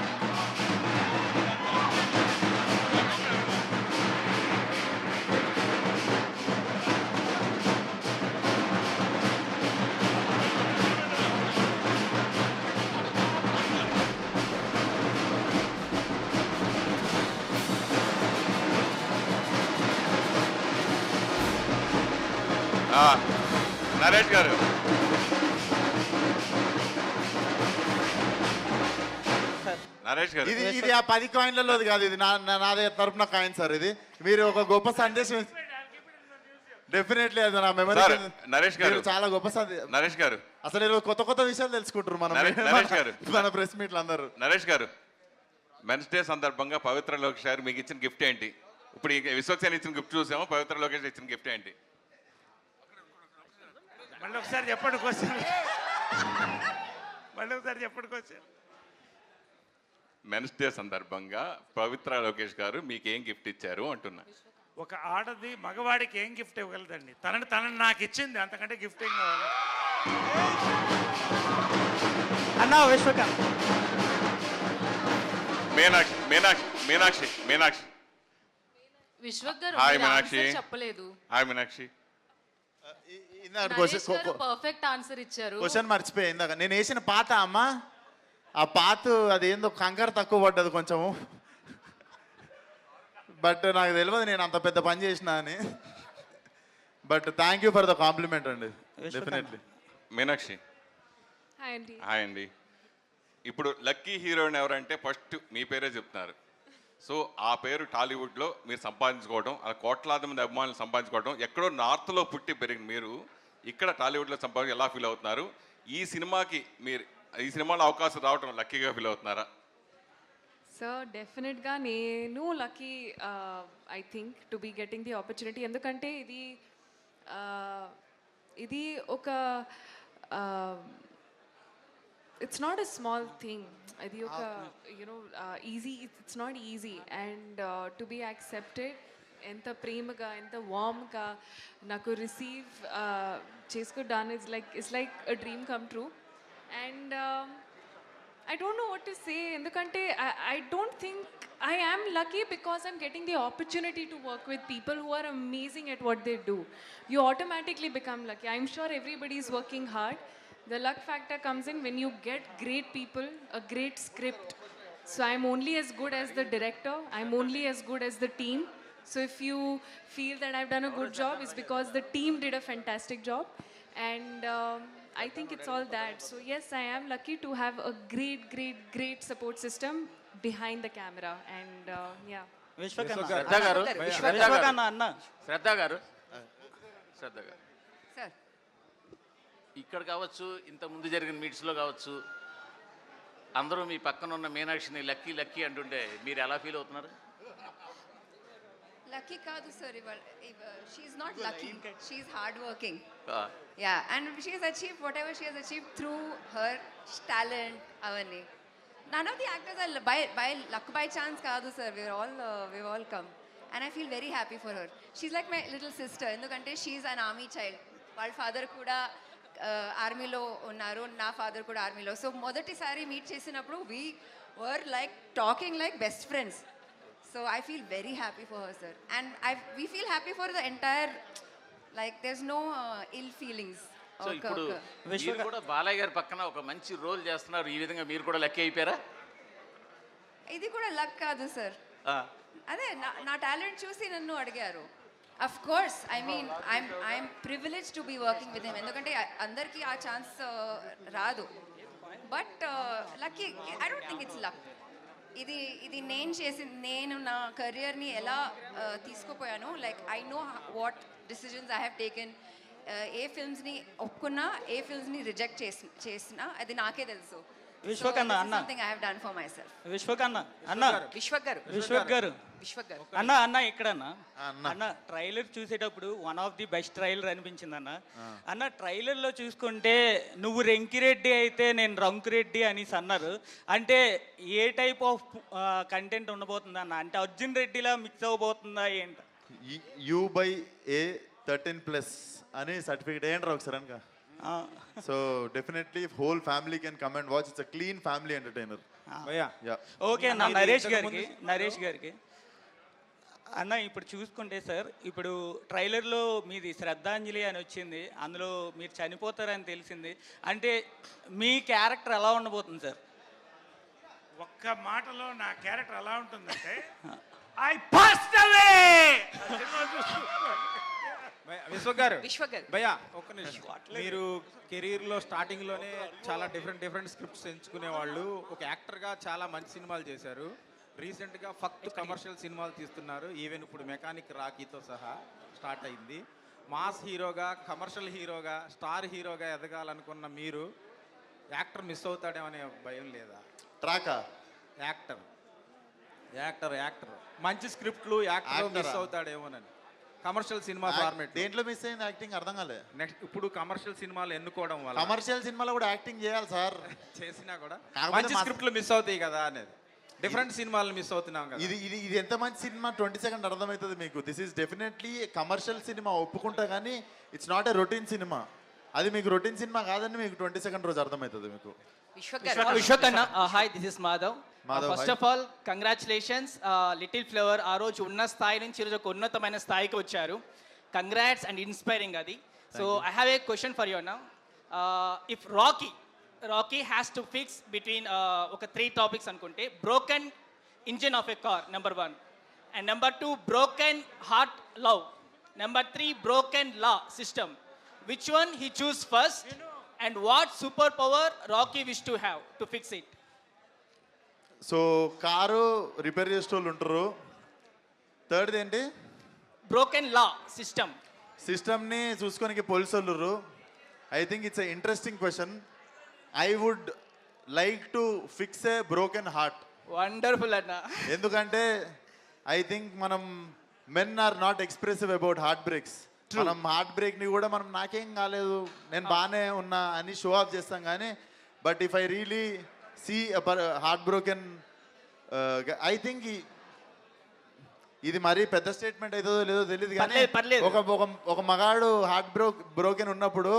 నరేష్ గారు నరేష్ గారు ఇది ఆ 10 కాయిన్లలోది కాదు, ఇది నా తరపున కాయిన్ సార్. ఇది మీరు ఒక గొప్ప సందేశం డెఫినెట్లీ అది నా మెమరీ. నరేష్ గారు చాలా గొప్ప సందేశం. నరేష్ గారు అసలు ఈరోజు కొత్త కొత్త విషయాలు తెలుసుకుంటారు మనం నరేష్ గారు మన ప్రెస్ మీట్లు అందరూ. నరేష్ గారు మెన్స్ డే సందర్భంగా పవిత్ర లోకేష్ గారు మీకు ఇచ్చిన గిఫ్ట్ ఏంటి? ఇప్పుడు విశ్వక్ సేన్ ఇచ్చిన గిఫ్ట్ చూసాము, పవిత్ర లోకేష్ ఇచ్చిన గిఫ్ట్ ఏంటి? మళ్ళీ ఒకసారి చెప్పండి క్వశ్చన్. మళ్ళీ ఒకసారి చెప్పండి క్వశ్చన్. మెన్స్ డే సందర్భంగా పవిత్ర లోకేష్ గారు మీకు ఏం గిఫ్ట్ ఇచ్చారు అంటున్నా. ఒక ఆడది మగవాడికి ఏం గిఫ్ట్ ఇవ్వగలదండి? తనని నాకు ఇచ్చింది, అంతకంటే గిఫ్ట్ ఏం కావాలి? అన్నా విశ్వకాంత్. మీనాక్షి మీనాక్షి మీనాక్షి మీనాక్షి విశ్వక్ గారు హాయ్ మీరు మీనాక్షి. ఆన్సర్ చెప్పలేదు. హాయ్ మీనాక్షి. నరేష్ గారు పర్ఫెక్ట్ ఆన్సర్ ఇచ్చారు. క్వశ్చన్ మర్చిపోయి ఇందాక నేను వేసిన పాత అమ్మ, ఆ పాత అదేందో కంకర తక్కువ పడ్డది కొంచెము, బట్ నాకు తెలియదు నేను అంత పెద్ద పని చేసిన అని. But thank you for the complement అండి. డెఫినెట్లీ. మీనాక్షి హాయ్ అండి. హాయ్ అండి. ఇప్పుడు లక్కీ హీరోయిన్ ఎవరంటే ఫస్ట్ మీ పేరే చెప్తున్నారు. సో ఆ పేరు టాలీవుడ్లో మీరు సంపాదించుకోవడం, ఆ కోట్లాది మంది అభిమానులు సంపాదించుకోవడం, ఎక్కడో నార్త్లో పుట్టి పెరిగిన మీరు ఇక్కడ టాలీవుడ్లో సంపాదించి ఎలా ఫీల్ అవుతున్నారు? ఈ సినిమాకి మీరు ఈ సినిమాలో అవకాశం రావడం లక్కీగా ఫీల్ అవుతున్నారా? సార్ డెఫినెట్గా నేను lucky I think to be getting the opportunity. ఎందుకంటే ఇది ఒక it's not a small thing. ఇది ఒక easy, it's not easy. And to be accepted, ఎంత ప్రేమగా ఎంత వామ్గా నాకు రిసీవ్ చేసుకోవడానికి it's like a dream come true. And I don't know what to say. ఎందుకంటే I don't think I am lucky because I'm getting the opportunity to work with people who are amazing at what they do. You automatically become lucky. I'm sure everybody is working hard. The luck factor comes in when you get great people, a great script. So I'm only as good as the director. I'm only as good as the team. So if you feel that I've done a good job, it's because the team did a fantastic job. And I think it's all that. So yes, I am lucky to have a great support system behind the camera. And yeah. శ్రద్ధ గారు సార్ ఇక్కడ కావచ్చు, ఇంత ముందు జరిగిన మీట్స్లో కావచ్చు, అందరూ మీ పక్కన ఉన్న మీనాక్షిని లక్కీ లక్కీ అంటుంటే మీరు ఎలా ఫీల్ అవుతున్నారు? లక్కీ కాదు sir, she's not lucky, she's hard working. Yeah, and she's achieve whatever she has achieve through her talent. అవన్నీ none of the actors are by luck by chance కాదు sir. we've all come, and I feel very happy for her. She's like my little sister. ఎందుకంటే షీఈ్ అన్ ఆర్మీ చైల్డ్. వాళ్ళ ఫాదర్ కూడా ఆర్మీలో ఉన్నారు, నా ఫాదర్ కూడా ఆర్మీలో. సో మొదటిసారి మీట్ చేసినప్పుడు we were like talking like best friends. So I feel very happy for her sir. And we feel happy for the entire, like there is no ill feelings. So ఇప్పుడు మీరు కూడా బాలయ్య గారి పక్కన ఒక మంచి రోల్ చేస్తున్నారు, ఈ విధంగా మీరు కూడా లెక్క అయిపోయారా? ఇది కూడా లక్ కాదు సార్, అదే నా టాలెంట్ చూసి నన్ను అడిగారు. Of course I mean I'm privilege to be working with him. ఎందుకంటే అందరికీ ఆ ఛాన్స్ రాదు. But lucky, I don't think it's luck. ఇది నేను నా కెరియర్ని ఎలా తీసుకుపోయాను, like I know what decisions I have taken. ఏ ఫిల్మ్స్ని ఒప్పుకున్నా, ఏ ఫిల్మ్స్ని రిజెక్ట్ చేసినా అది నాకే తెలుసు. విశ్వక్ అన్న something I have done for my self. Vishwak అన్న విశ్వక్ గారు అన్న ఇక్కడన్నా అన్న ట్రైలర్ చూసేటప్పుడు one of the best trailer అనిపించింది అన్న ట్రైలర్ లో చూసుకుంటే నువ్వు రెంకిరెడ్డి అయితే నేను రంకురెడ్డి అనేసి అన్నారు. అంటే ఏ టైప్ ఆఫ్ కంటెంట్ ఉండబోతుంది అన్న? అంటే అర్జున్ రెడ్డిలా మిక్స్ అవబోతుందా ఏంటి? U/A13+ అని సర్టిఫికేట్ ఏంట్రా ఒకసారి అనక. So definitely whole family can come and watch. It's a clean family entertainer. Okay అన్న. నరేష్ గారికి అన్న ఇప్పుడు చూసుకుంటే సార్, ఇప్పుడు ట్రైలర్లో మీది శ్రద్ధాంజలి అని వచ్చింది, అందులో మీరు చనిపోతారని తెలిసింది. అంటే మీ క్యారెక్టర్ ఎలా ఉండబోతుంది సార్? ఒక్క మాటలో నా క్యారెక్టర్ ఎలా ఉంటుందంటే ఐ పాస్డ్ అవే. విశ్వక్ గారు భయ్యా ఒక్క నిమిషం. మీరు కెరీర్లో స్టార్టింగ్లోనే చాలా డిఫరెంట్ స్క్రిప్ట్స్ ఎంచుకునే వాళ్ళు. ఒక యాక్టర్గా చాలా మంచి సినిమాలు చేశారు. రీసెంట్గా ఫక్త్ కమర్షియల్ సినిమాలు తీస్తున్నారు. ఈవెన్ ఇప్పుడు మెకానిక్ రాకీతో సహా స్టార్ట్ అయింది. మాస్ హీరోగా, కమర్షియల్ హీరోగా, స్టార్ హీరోగా ఎదగాలనుకున్న మీరు యాక్టర్ మిస్ అవుతాడేమనే భయం లేదా? ట్రాకా యాక్టర్ మంచి స్క్రిప్ట్లు యాక్టర్ మిస్ అవుతాడేమోనని. కమర్షియల్ సినిమా ఫార్మేట్ దేంట్లో మిస్ అయింది యాక్టింగ్? అర్థం కాలే. నెక్స్ట్ ఇప్పుడు కమర్షియల్ సినిమాలు ఎన్నుకోవడం వల్ల, కమర్షియల్ సినిమాలో కూడా యాక్టింగ్ చేయాలి సార్. చేసినా కూడా మంచి స్క్రిప్ట్లు మిస్ అవుతాయి కదా అనేది. డిఫరెంట్ సినిమాలు మిస్ అవుతున్నాం కదా. ఇది ఎంత మంచి సినిమా 20 సెకండ్ అర్థమవుతుంది మీకు. This is definitely commercial cinema ఒప్పుకుంటా, కానీ it's not a routine cinema. అది మీకు రొటీన్ సినిమా కాదని మీకు 20 సెకండ్ రోజు అర్థమవుతుంది మీకు. విశ్వక్ అన్న hi, this is Madhav. First of all congratulations little flower. ఆ రోజు ఉన్న స్థాయి నుంచి ఈరోజు ఒక ఉన్నతమైన స్థాయికి వచ్చారు. కంగ్రాట్స్ అండ్ ఇన్స్పైరింగ్ అది. So I have a question for you అన్న. If Rocky has to fix between ఒక 3 టాపిక్స్ అనుకుంటే, broken engine of a car number 1, and number 2 broken heart love, number 3 broken law system. Which one he choose first and what superpower Rocky wish to have to fix it? So car repair చేసే వాళ్ళు ఉంటారు. థర్డ్ ఏంటి? బ్రోకెన్ లా సిస్టమ్ని చూసుకోనికి పోలీసు వాళ్ళు ఉర్రు. I think it's a interesting question. I would like to fix a broken heart. Wonderful అన్న. ఎందుకంటే ఐ థింక్ మనం men are not expressive about heart breaks. మనం హార్ట్ బ్రేక్ని కూడా మనం నాకేం కాలేదు, నేను బాగానే ఉన్నా అని షో ఆఫ్ చేస్తాం. కానీ but if I really see heart broken, I think ఇది మరీ పెద్ద స్టేట్మెంట్ అవుతుందో లేదో తెలియదు, కానీ ఒక మగాడు హార్ట్ బ్రోకెన్ ఉన్నప్పుడు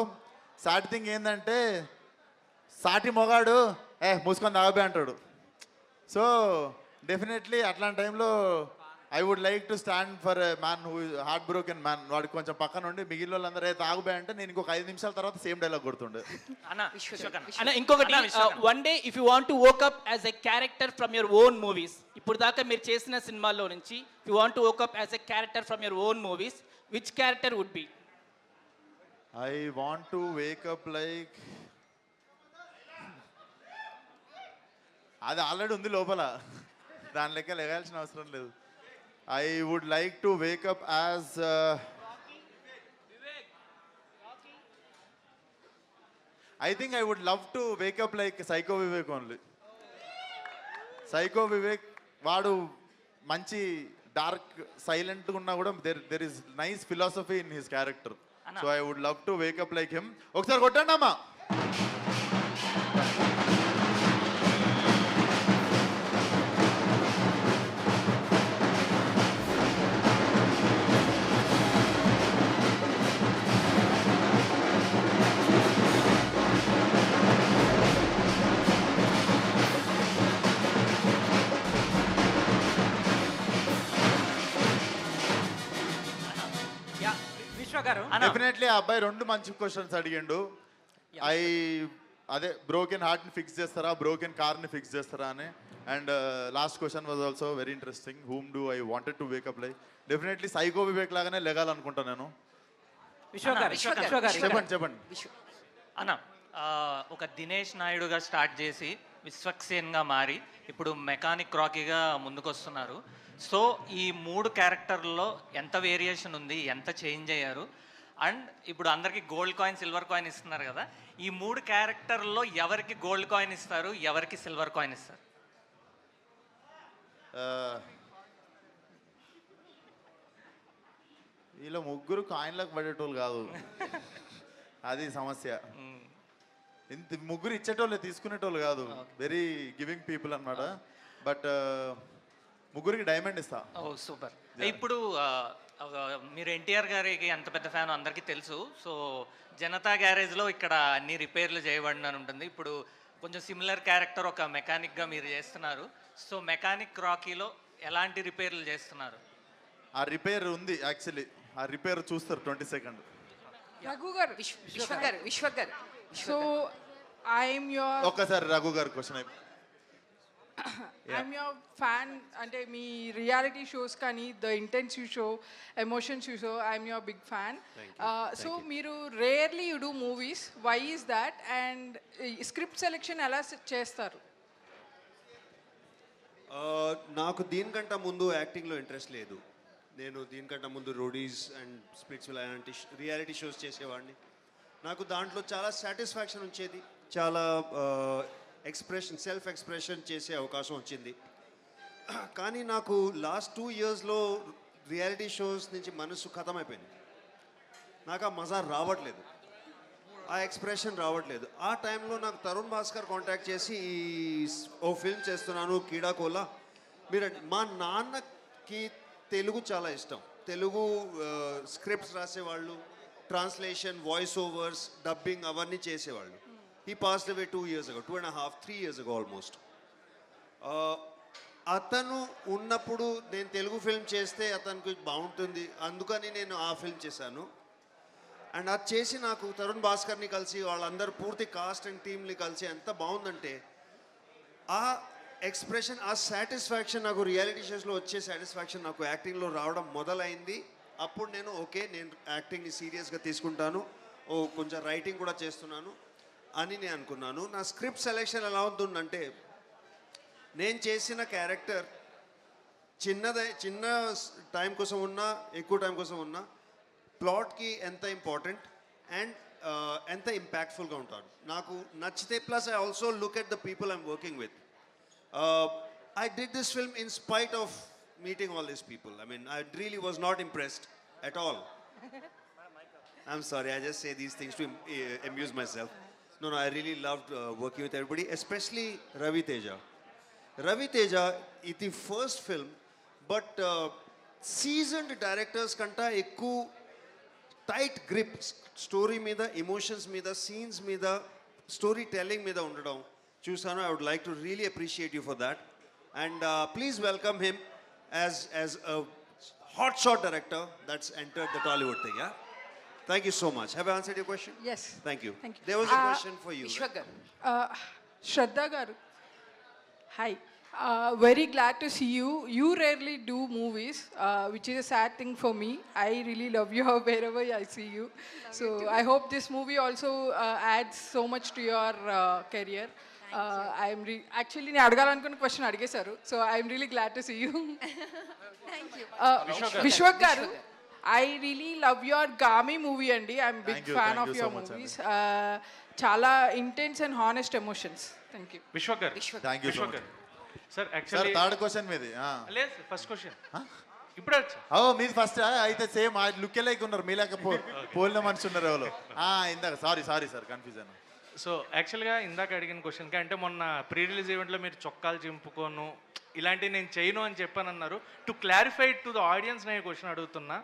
సాటి థింగ్ ఏంటంటే, సాటి మొగాడు మూసుకొని తాగబే అంటాడు. సో డెఫినెట్లీ అట్లాంటి టైంలో I would like to stand for a man who heart broken man. వాడికి కొంచెం పక్కన ఉండి మిగిలిన వాళ్ళందరూ తాగుబే అంటే నేను ఇంకొక 5 నిమిషాల తర్వాత సేమ్ డైలాగ్ కొడుతుండే. అన్న ఇంకొకటి, one day if you want to woke up as a character from your own movies, ఇప్పుడు దాకా మీరు చేసిన సినిమాల్లో నుంచి you want to woke up as a character from your own movies, which character would be? I want to wake up like, అది ఆల్రెడీ ఉంది లోపల, దాని లెక్క లెగాల్సిన అవసరం లేదు. I would like to wake up as I think I would love to wake up like Psycho Vivek only. Psycho Vivek vaadu manchi dark silent unna kuda there is nice philosophy in his character. So I would love to wake up like him. Okkar kottandi amma. విశ్వ గారు డెఫినెట్లీ ఆ అబ్బాయి 2 మంచి క్వశ్చన్స్ అడిగిండు. అదే బ్రోకెన్ హార్ట్ని ఫిక్స్ చేస్తారా, బ్రోకెన్ కార్ని ఫిక్స్ చేస్తారా అని. And last question was also very interesting. Whom do I wanted to wake up like. Definitely psycho Vivek లాగానే లెగాలనుకుంటా నేను. చెప్పండి. అన్న ఒక దినేష్ నాయుడుగా స్టార్ట్ చేసి విశ్వక్సేన్గా మారి ఇప్పుడు మెకానిక్ రాకీగా ముందుకొస్తున్నారు. సో ఈ 3 క్యారెక్టర్లో ఎంత వేరియేషన్ ఉంది, ఎంత చేంజ్ అయ్యారు? అండ్ ఇప్పుడు అందరికీ గోల్డ్ కాయిన్, సిల్వర్ కాయిన్ ఇస్తున్నారు కదా, ఈ 3 క్యారెక్టర్లో ఎవరికి గోల్డ్ కాయిన్ ఇస్తారు, ఎవరికి సిల్వర్ కాయిన్ ఇస్తారు? వీళ్ళ ముగ్గురు కాయిన్లకు పడేటోళ్ళు కాదు, అది సమస్య. ఇంత ముగ్గురు ఇచ్చేటోళ్ళు తీసుకునేటోళ్ళు కాదు, వెరీ గివింగ్ పీపుల్ అన్నమాట. బట్ ముగ్గురికి డైమండ్ ఇస్తా. ఓ సూపర్. ఇప్పుడు మీరు ఎన్టీఆర్ గారికి ఎంత పెద్ద ఫ్యాన్ అందరికీ తెలుసు. సో జనతా గ్యారేజ్లో ఇక్కడ అన్ని రిపేర్లు చేయబడిన ఉంటుంది. ఇప్పుడు కొంచెం సిమిలర్ క్యారెక్టర్ ఒక మెకానిక్గా మీరు చేస్తున్నారు. సో మెకానిక్ రాకీలో ఎలాంటి రిపేర్లు చేస్తున్నారు? ఆ రిపేర్ ఉంది యాక్చువల్లీ, ఆ రిపేర్ చూస్తారు 20 సెకండ్. రఘు గారు, విశ్వ గారు, సో ఐఎమ్ యువర్ ఒక్కసారి రఘు గారు క్వశ్చన్ ఐఎమ్ యువర్ ఫ్యాన్. అంటే మీ రియాలిటీ షోస్ కానీ the intense you show, emotions you show, I'm your big fan. So మీరు rarely you do movies, why is that? And script selection ఎలా చేస్తారు? నాకు దీనికంటే ముందు యాక్టింగ్లో ఇంట్రెస్ట్ లేదు. నేను దీనికంటే ముందు రోడీస్ అండ్ స్పిరిచువల్ అలాంటి రియాలిటీ షోస్ చేసేవాడిని. నాకు దాంట్లో చాలా సాటిస్ఫాక్షన్ వచ్చేది, చాలా సెల్ఫ్ ఎక్స్ప్రెషన్ చేసే అవకాశం వచ్చింది. కానీ నాకు లాస్ట్ 2 ఇయర్స్లో రియాలిటీ షోస్ నుంచి మనసు ఖతమైపోయింది. నాకు ఆ మజా రావట్లేదు, ఆ ఎక్స్ప్రెషన్ రావట్లేదు. ఆ టైంలో నాకు తరుణ్ భాస్కర్ కాంటాక్ట్ చేసి ఓ ఫిల్మ్ చేస్తున్నాను కీడాకోలా, మీరు మా నాన్నకి తెలుగు చాలా ఇష్టం. తెలుగు స్క్రిప్ట్స్ రాసేవాళ్ళు, ట్రాన్స్లేషన్, వాయిస్ ఓవర్స్, డబ్బింగ్ అవన్నీ చేసేవాళ్ళు. He passed away 2 years ago, 2.5, 3 years ago almost. అతను ఉన్నప్పుడు నేను తెలుగు ఫిల్మ్ చేస్తే అతనికి బాగుంటుంది, అందుకని నేను ఆ ఫిల్మ్ చేశాను. అండ్ అది చేసి నాకు తరుణ్ భాస్కర్ని కలిసి వాళ్ళందరూ పూర్తి కాస్ట్ అండ్ టీమ్ని కలిసి ఎంత బాగుందంటే ఆ ఎక్స్ప్రెషన్, ఆ సాటిస్ఫాక్షన్, నాకు రియాలిటీ షోస్లో వచ్చే సాటిస్ఫాక్షన్ నాకు యాక్టింగ్లో రావడం మొదలైంది. అప్పుడు నేను నేను యాక్టింగ్ని సీరియస్గా తీసుకుంటాను, కొంచెం రైటింగ్ కూడా చేస్తున్నాను అని నేను అనుకున్నాను. నా స్క్రిప్ట్ సెలెక్షన్ ఎలా ఉంటుందంటే, నేను చేసిన క్యారెక్టర్ చిన్న టైం కోసం ఉన్నా, ఎక్కువ టైం కోసం ఉన్నా, ప్లాట్కి ఎంత ఇంపార్టెంట్ అండ్ ఎంత ఇంపాక్ట్ఫుల్గా ఉంటాడు నాకు నచ్చితే. Plus I also look at the people I'm working with. I did this film in spite of meeting all these people. I mean, I really was not impressed at all. I'm sorry, I just say these things to amuse myself. No, I really loved working with everybody, especially Ravi Teja. Ravi Teja is the first film, but seasoned directors kanta ekku tight grip story meeda, emotions meeda, scenes meeda, storytelling meeda undadam చూసాను. I would like to really appreciate you for that. And please welcome him as a hotshot director that's entered the Tollywood thing. Yeah. Thank you so much. Have I answered your question? Yes. Thank you. Thank you. There was a question for you. Vishwa garu. Shraddha garu. Hi. Very glad to see you. You rarely do movies, which is a sad thing for me. I really love you wherever I see you. So I hope this movie also adds so much to your career. Actually, నేను అడగాలనుకున్న క్వశ్చన్ అడిగేశారు. So I'm really glad to see you. Vishwa garu, I really love your Gaami movie అండి. I'm big fan of your movies. చాలా intense and honest emotions. Thank you. Vishwa garu, thank you. Sir actually third question మీది. లేదు, ఫస్ట్ క్వశ్చన్ ఇప్పుడు మీది ఫస్ట్ అయితే సేమ్ లుక్ లైక్ ఉన్నారు, మీ లేక పోలిన మనిషి ఉన్నారు ఎవరు ఇందాక. Sorry sir confusion. సో యాక్చువల్గా ఇందాక అడిగిన క్వశ్చన్కి, అంటే మొన్న ప్రీ రిలీజ్ ఈవెంట్లో మీరు చొక్కాలు చింపుకోను ఇలాంటివి నేను చేయను అని చెప్పానన్నారు. To clarify to the audience నేను క్వశ్చన్ అడుగుతున్నా.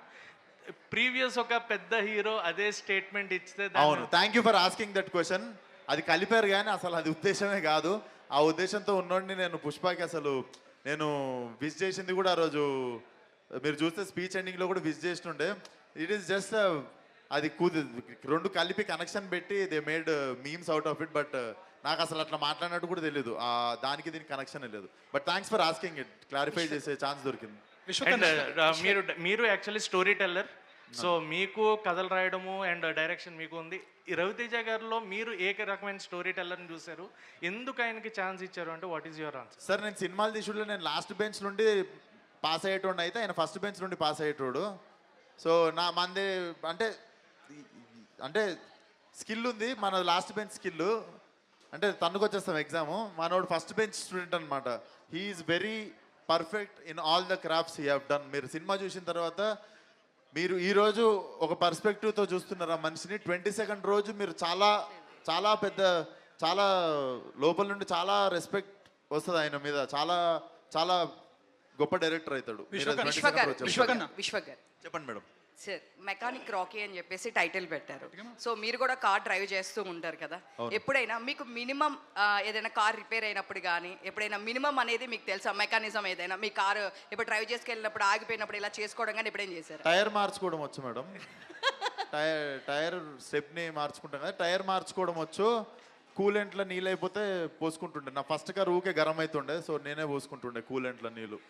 ప్రీవియస్ ఒక పెద్ద హీరో అదే స్టేట్మెంట్ ఇస్తే అవును. Thank you for asking that question. అది కలిపారు కానీ అసలు అది ఉద్దేశమే కాదు. ఆ ఉద్దేశంతో ఉన్నోడిని నేను పుష్పకి అసలు నేను విష్ చేసింది కూడా ఆ రోజు మీరు చూస్తే స్పీచ్ ఎండింగ్లో కూడా విష్ చేస్తుండే. ఇట్ ఈస్ జస్ట్ అది రెండు కలిపి కనెక్షన్ పెట్టి they made memes out of it. But నాకు అసలు అట్లా మాట్లాడినట్టు కూడా తెలియదు. దానికి దీనికి కనెక్షన్ లేదు. But thanks for asking it. Clarify చేసే ఛాన్స్ దొరికింది. మీరు యాక్చువల్లీ స్టోరీ టెల్లర్. సో మీకు కథలు రాయడము అండ్ డైరెక్షన్ మీకు ఉంది. ఈ రవితేజ గారిలో మీరు ఏ రకమైన స్టోరీ టెల్లర్ని చూశారు? ఎందుకు ఆయనకి ఛాన్స్ ఇచ్చారు అంటే what is your answer? Sir నేను సినిమాలు తీసుకుంటే నేను లాస్ట్ బెంచ్ నుండి పాస్ అయ్యేటోడు అయితే ఆయన ఫస్ట్ బెంచ్ నుండి పాస్ అయ్యేటోడు. సో మంది అంటే స్కిల్ ఉంది, మన లాస్ట్ బెంచ్ స్కిల్ అంటే తన్నుకొచ్చేస్తాం ఎగ్జామ్. మనోడు ఫస్ట్ బెంచ్ స్టూడెంట్ అనమాట. He's very perfect in all the crafts he have done. మీరు సినిమా చూసిన తర్వాత మీరు ఈరోజు ఒక పర్స్పెక్టివ్తో చూస్తున్నారు ఆ మనిషిని. 22nd రోజు మీరు చాలా చాలా పెద్ద చాలా లోపల నుండి చాలా రెస్పెక్ట్ వస్తుంది ఆయన మీద. చాలా చాలా గొప్ప డైరెక్టర్ అవుతాడు. చెప్పండి మేడం. సార్ మెకానిక్ రాకీ అని చెప్పేసి టైటిల్ పెట్టారు. సో మీరు కూడా కార్ డ్రైవ్ చేస్తూ ఉంటారు కదా, ఎప్పుడైనా మీకు మినిమం ఏదైనా కార్ రిపేర్ అయినప్పుడు కానీ ఎప్పుడైనా మినిమం అనేది మీకు తెలుసా? మెకానిజం ఏదైనా మీ కారు ఇప్పుడు డ్రైవ్ చేసుకెళ్ళినప్పుడు ఆగిపోయినప్పుడు ఇలా చేసుకోవడం కానీ ఎప్పుడేం చేశారు? టైర్ మార్చుకోవడం వచ్చు మేడం. టైర్ స్టెప్ని మార్చుకుంటాం కదా, టైర్ మార్చుకోవడం వచ్చు. కూలెంట్లో నీళ్ళు అయిపోతే పోసుకుంటుండే. నా ఫస్ట్ కార్ ఊకే గరం అవుతుండే, సో నేనే పోసుకుంటుండే కూలెంట్లో నీళ్ళు.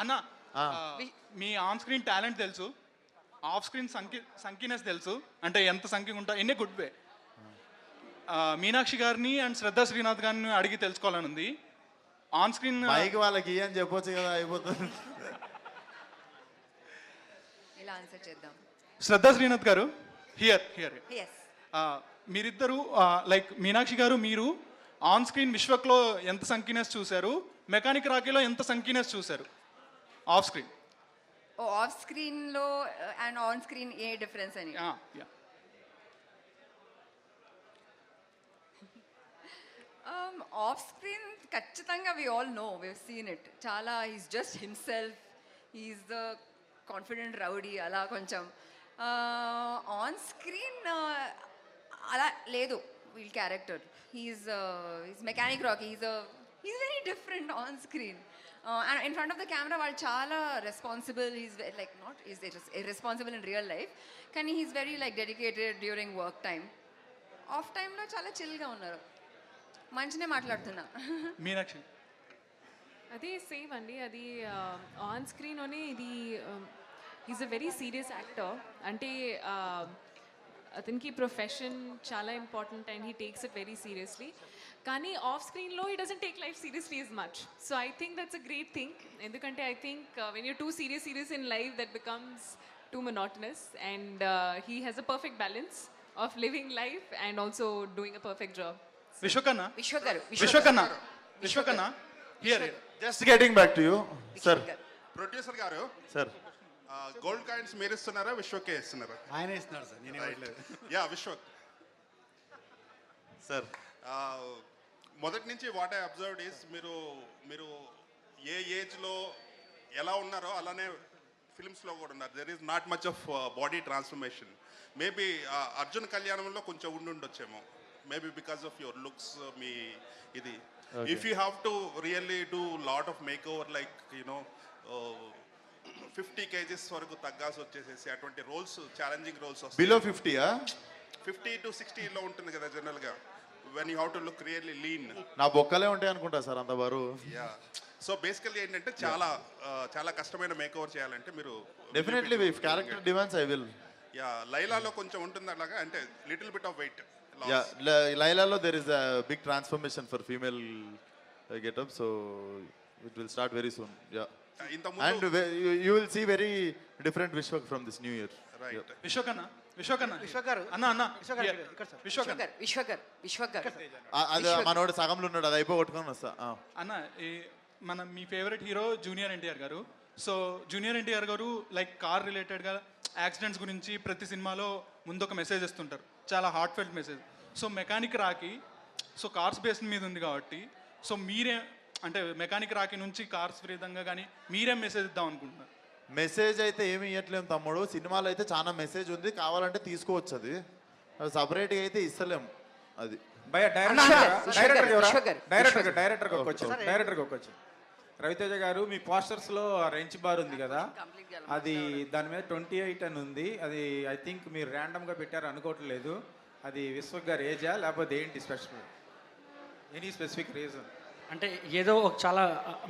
అన్న మీ ఆన్ స్క్రీన్ టాలెంట్ తెలుసు, ఆఫ్ స్క్రీన్ సంకీనెస్ తెలుసు. అంటే ఎంత సంఖ్య ఉంటా ఎన్ని గుడ్ వే. మీనాక్షి గారిని అండ్ శ్రద్ధా శ్రీనాథ్ గారిని అడిగి తెలుసుకోవాలని ఉంది. ఆన్ స్క్రీన్ మైక్ వాళ్ళకి అని చెప్పొచ్చు కదా, అయిపోతుంది. ఇలా ఆన్సర్ చేద్దాం. శ్రద్ధా శ్రీనాథ్ గారు హియర్ మీరిద్దరు లైక్ మీనాక్షి గారు మీరు ఆన్ స్క్రీన్ విశ్వక్లో ఎంత సంకీనెస్ చూశారు, మెకానిక్ రాకీలో ఎంత సంకీనెస్ చూశారు ఆఫ్ స్క్రీన్? ఆఫ్ స్క్రీన్లో అండ్ ఆన్ స్క్రీన్ ఏ డిఫరెన్స్ అని? ఆఫ్ స్క్రీన్ ఖచ్చితంగా we all know, we have seen it. చాలా he's just himself, he's the confident rowdy అలా కొంచెం. ఆన్ స్క్రీన్ అలా లేదు వీళ్ళ character. He's mechanic Rocky, he's very different on screen. And in front of the camera వాళ్ళు చాలా responsible. he's like not is irresponsible in real life, కానీ he's very like dedicated during work time. Of టైంలో చాలా చిల్గా ఉన్నారు, మంచినే మాట్లాడుతున్నా. మీనాక్షి అదే సేమ్ అండి. అది ఆన్ స్క్రీన్లోనే ఇది is a very serious actor. అంటే అతనికి ప్రొఫెషన్ చాలా important and he takes it very seriously. కానీ ఆఫ్ స్క్రీన్లో he doesn't take life seriously as much. So I think that's a great thing. ఎందుకంటే I think when you too serious in life that becomes too monotonous, and he has a perfect balance of living life and also doing a perfect job. విశ్వకన్నా here just getting back to you sir. Producer గారు సార్ గోల్డ్ కాయిన్స్ మీరు ఇస్తున్నారా విశ్వకే ఇస్తున్నారా? ఆయన ఇస్తున్నారు సార్, నేను ఇవ్వట్లేదు. యా విశ్వక్ సార్ మొదటి నుంచి వాట్ ఐ అబ్జర్వ్డ్ ఈస్ మీరు ఏ ఏజ్లో ఎలా ఉన్నారో అలానే ఫిల్మ్స్లో కూడా ఉన్నారు. There is not much of body transformation. Maybe Arjun కళ్యాణంలో కొంచెం ఉండుండొచ్చేమో, maybe because of your looks. మీ ఇది if you have to really do lot of makeover like you know 50 kgs వరకు తగ్గాల్సి వచ్చేసేసి అటువంటి రోల్స్, ఛాలెంజింగ్ రోల్స్ వస్తాయి. బిలో 50 50 to 60 ఉంటుంది కదా జనరల్గా, when you have to look really lean. నా బొక్కలే ఉంటాయి అనుకుంటా సార్ అంత బరువు. యా సో బేసికల్లీ ఏంటంటే చాలా కష్టమైన మేక్ ఓవర్ చేయాలంటే మీరు definitely if character demands I will. Yeah లైలాలో కొంచెం ఉంటుంది అలాగా, అంటే little bit of weight. Yeah లైలాలో there is a big transformation for female getup, so it will start very soon. Yeah and you will see very different Vishwak from this new year. Right. విశ్వకర్ అది మనోడు సగంలో ఉన్నాడు, అది అయిపోగొట్టుకొని వస్తా. అన్న మీ ఫేవరెట్ హీరో జూనియర్ ఎన్టీఆర్ గారు. సో జూనియర్ ఎన్టీఆర్ గారు లైక్ కార్ రిలేటెడ్గా యాక్సిడెంట్స్ గురించి ప్రతి సినిమాలో ముందు ఒక మెసేజ్ ఇస్తుంటారు, చాలా heart felt message. So mechanic Rocky so cars base మీద ఉంది కాబట్టి, సో మీరే అంటే మెకానిక్ రాకీ నుంచి కార్స్ విధంగా కానీ మీరేం మెసేజ్ ఇద్దాం అనుకుంటున్నారు? మెసేజ్ అయితే ఏమి ఇవ్వట్లేము తమ్ముడు. సినిమాలో అయితే చాలా మెసేజ్ ఉంది, కావాలంటే తీసుకోవచ్చు. అది సపరేట్గా అయితే ఇస్తలేము. అది డైరెక్టర్ రవితేజ గారు మీ పోస్టర్స్లో రెంచ్ బార్ ఉంది కదా, అది దాని మీద 28 అని ఉంది. అది ఐ థింక్ మీరు ర్యాండమ్గా పెట్టారు అనుకోవట్లేదు. అది విశ్వక్ గారు ఏజా లేకపోతే ఏంటి స్పెషల్, ఎనీ స్పెసిఫిక్ రీజన్? అంటే ఏదో ఒక చాలా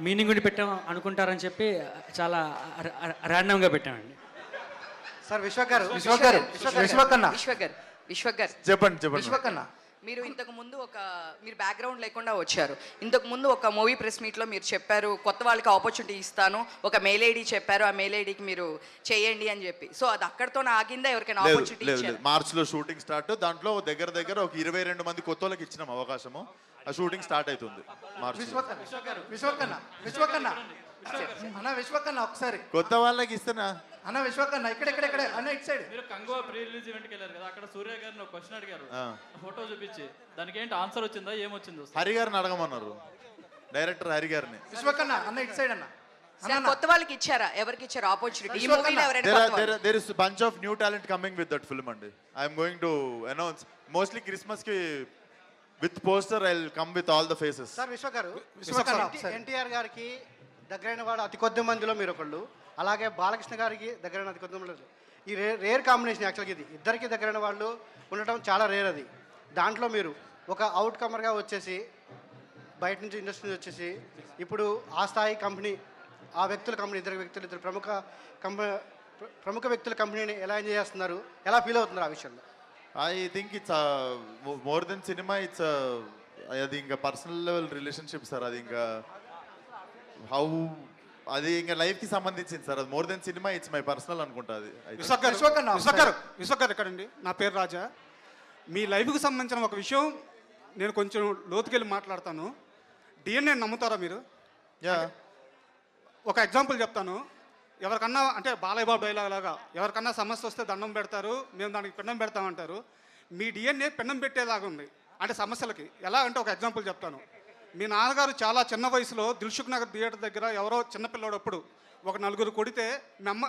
మీనింగ్ ఉండి పెట్టాం అనుకుంటారని చెప్పి చాలా ర్యాండమ్గా పెట్టామండి. సార్ విశ్వక్ గారు, విశ్వక్ గారు, విశ్వక్ అన్న, విశ్వక్ గారు చెప్పండి. విశ్వక్ అన్న, మీరు ఇంతకు ముందు మీరు బ్యాక్గ్రౌండ్ లేకుండా వచ్చారు. ఇంతకు ముందు ఒక మూవీ ప్రెస్ మీట్లో మీరు చెప్పారు కొత్త వాళ్ళకి ఆపర్చునిటీ ఇస్తాను, ఒక మెయిల్ ఐడి చెప్పారు, ఆ మెయిల్ ఐడికి మీరు చేయండి అని చెప్పి. సో అది అక్కడితో ఆగిందా, ఎవరికైనా ఆపర్చునిటీ ఇచ్చారు? మార్చ్లో షూటింగ్ స్టార్ట్. దాంట్లో దగ్గర ఒక 22 మంది కొత్త వాళ్ళకి ఇచ్చినాం అవకాశము. ఆ షూటింగ్ స్టార్ట్ అవుతుంది మార్చ్. విశ్వక్ అన్న ఒకసారి కొత్త వాళ్ళకి ఇస్తేనా అన్న? విశ్వక్ అన్న ఇక్కడ అన్న ఇటు సైడ్. మీరు కంగువా ప్రీ రిలీజ్ ఈవెంట్కి వెళ్ళారు కదా, అక్కడ సూర్య గారిని ఒక క్వశ్చన్ అడిగారు, ఫోటో చూపించి దానికి ఏంటి ఆన్సర్ వచ్చిందా, ఏమొచ్చిందో? హరి గారిని అడగమన్నారు, డైరెక్టర్ హరి గారిని. విశ్వక్ అన్న ఇటు సైడ్ అన్న. కొత్త వాళ్ళకి ఇచ్చారా, ఎవరికి ఇచ్చారు ఆపర్చునిటీ? ఈ మూవీలో ఎవరైనా there is bunch of new talent coming with that film అండి. I am going to announce mostly Christmas కి with poster I'll come with all the faces. Sir Vishwak గారు, ఎన్టీఆర్ గారికి దగ్గరైన వాడు అతి కొద్ది మందిలో మీరు ఒకళ్ళు, అలాగే బాలకృష్ణ గారికి దగ్గరైన అతి కొద్ది మందిలో. ఈ రేర్ కాంబినేషన్ యాక్చువల్గా ఇది. ఇద్దరికి దగ్గరైన వాళ్ళు ఉండటం చాలా రేర్. అది దాంట్లో మీరు ఒక అవుట్ కమర్గా వచ్చేసి బయట నుంచి ఇండస్ట్రీ నుంచి వచ్చేసి ఇప్పుడు ఆ స్థాయి కంపెనీ, ఆ వ్యక్తుల కంపెనీ, ఇద్దరు ప్రముఖ వ్యక్తుల కంపెనీని ఎలా ఎంజాయ్ చేస్తున్నారు, ఎలా ఫీల్ అవుతున్నారు ఆ విషయంలో? I think it's more than cinema. It's అది ఇంకా పర్సనల్ లెవెల్ రిలేషన్షిప్ సార్. అది ఇంకా అది ఇంకా లైఫ్ కి సంబంధించింది సార్. అది more than cinema, it's my personal అనుకుంటా. అది విశ్వక్ గారు ఎక్కడండి? నా పేరు రాజా. మీ లైఫ్కి సంబంధించిన ఒక విషయం నేను కొంచెం లోతుకెళ్ళి మాట్లాడతాను. డిఎన్ఏ నమ్ముతారా మీరు? ఒక ఎగ్జాంపుల్ చెప్తాను. ఎవరికన్నా అంటే బాలయ్య బాబు డైలాగ్ లాగా ఎవరికన్నా సమస్య వస్తే దండం పెడతారు, మేము దానికి పిండం పెడతామంటారు. మీ డిఎన్ఏ పిండం పెట్టేలాగా ఉంది అంటే సమస్యలకి. ఎలా అంటే ఒక ఎగ్జాంపుల్ చెప్తాను. మీ నాన్నగారు చాలా చిన్న వయసులో దిల్సుఖ్ నగర్ థియేటర్ దగ్గర ఎవరో చిన్నపిల్లడప్పుడు ఒక 4 కొడితే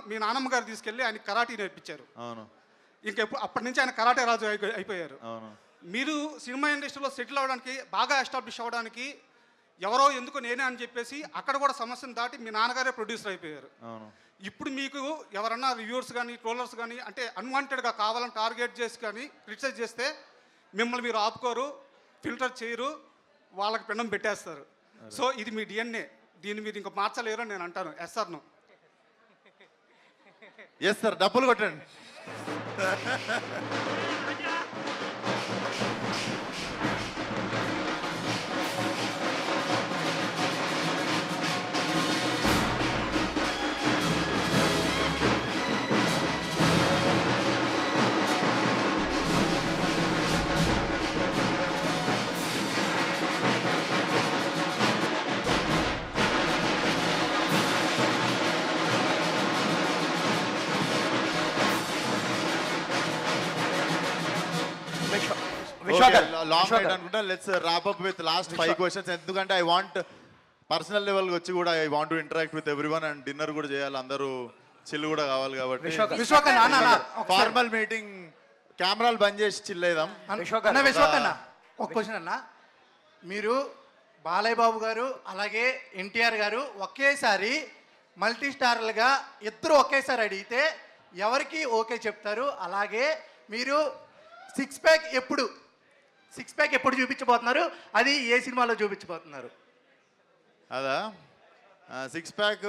మీ నాన్నమ్మ గారు తీసుకెళ్ళి ఆయన కరాటీ నేర్పించారు. ఇంకెప్పుడు అప్పటి నుంచి ఆయన కరాటే రాజు అయిపోయారు. మీరు సినిమా ఇండస్ట్రీలో సెటిల్ అవ్వడానికి, బాగా ఎస్టాబ్లిష్ అవ్వడానికి ఎవరో ఎందుకు నేనే అని చెప్పేసి అక్కడ కూడా సమస్యను దాటి మీ నాన్నగారే ప్రొడ్యూసర్ అయిపోయారు. ఇప్పుడు మీకు ఎవరన్నా రివ్యూవర్స్ కానీ ట్రోలర్స్ కానీ అంటే అన్వాంటెడ్గా కావాలని టార్గెట్ చేసి కానీ క్రిటిసైజ్ చేస్తే మిమ్మల్ని మీరు ఆపుకోరు, ఫిల్టర్ చేయరు, వాళ్ళకి పిండం పెట్టేస్తారు. సో ఇది మీ డిఎన్ఏ, దీన్ని మీరు ఇంకా మార్చలేరు అని నేను అంటాను. Yes sir? No? Yes sir. డబ్బులు కొట్టండి. లాంగ్ నైట్ అనుకుంటా. Let's wrap up with last 5 questions. ఎందుకంటే ఐ వాంట్ పర్సనల్ లెవెల్ వచ్చి కూడా I want to interact with everyone and dinner కూడా చేయాలి, అందరూ చిల్ కూడా కావాలి కాబట్టి ఫార్మల్ మీటింగ్ కెమెరాలు బంద్ చేసి చిల్ అయిదాం. విశ్వక్ అన్న ఒక క్వశ్చన్ అన్న. మీరు బాలయ్య బాబు గారు అలాగే ఎన్టీఆర్ గారు ఒకేసారి మల్టీ స్టార్లుగా ఇద్దరు ఒకేసారి అడిగితే ఎవరికి ఓకే చెప్తారు? అలాగే మీరు సిక్స్ ప్యాక్ ఎప్పుడు చూపించబోతున్నారు? అది ఏ సినిమాలో చూపించబోతున్నారు? అదా 6 ప్యాక్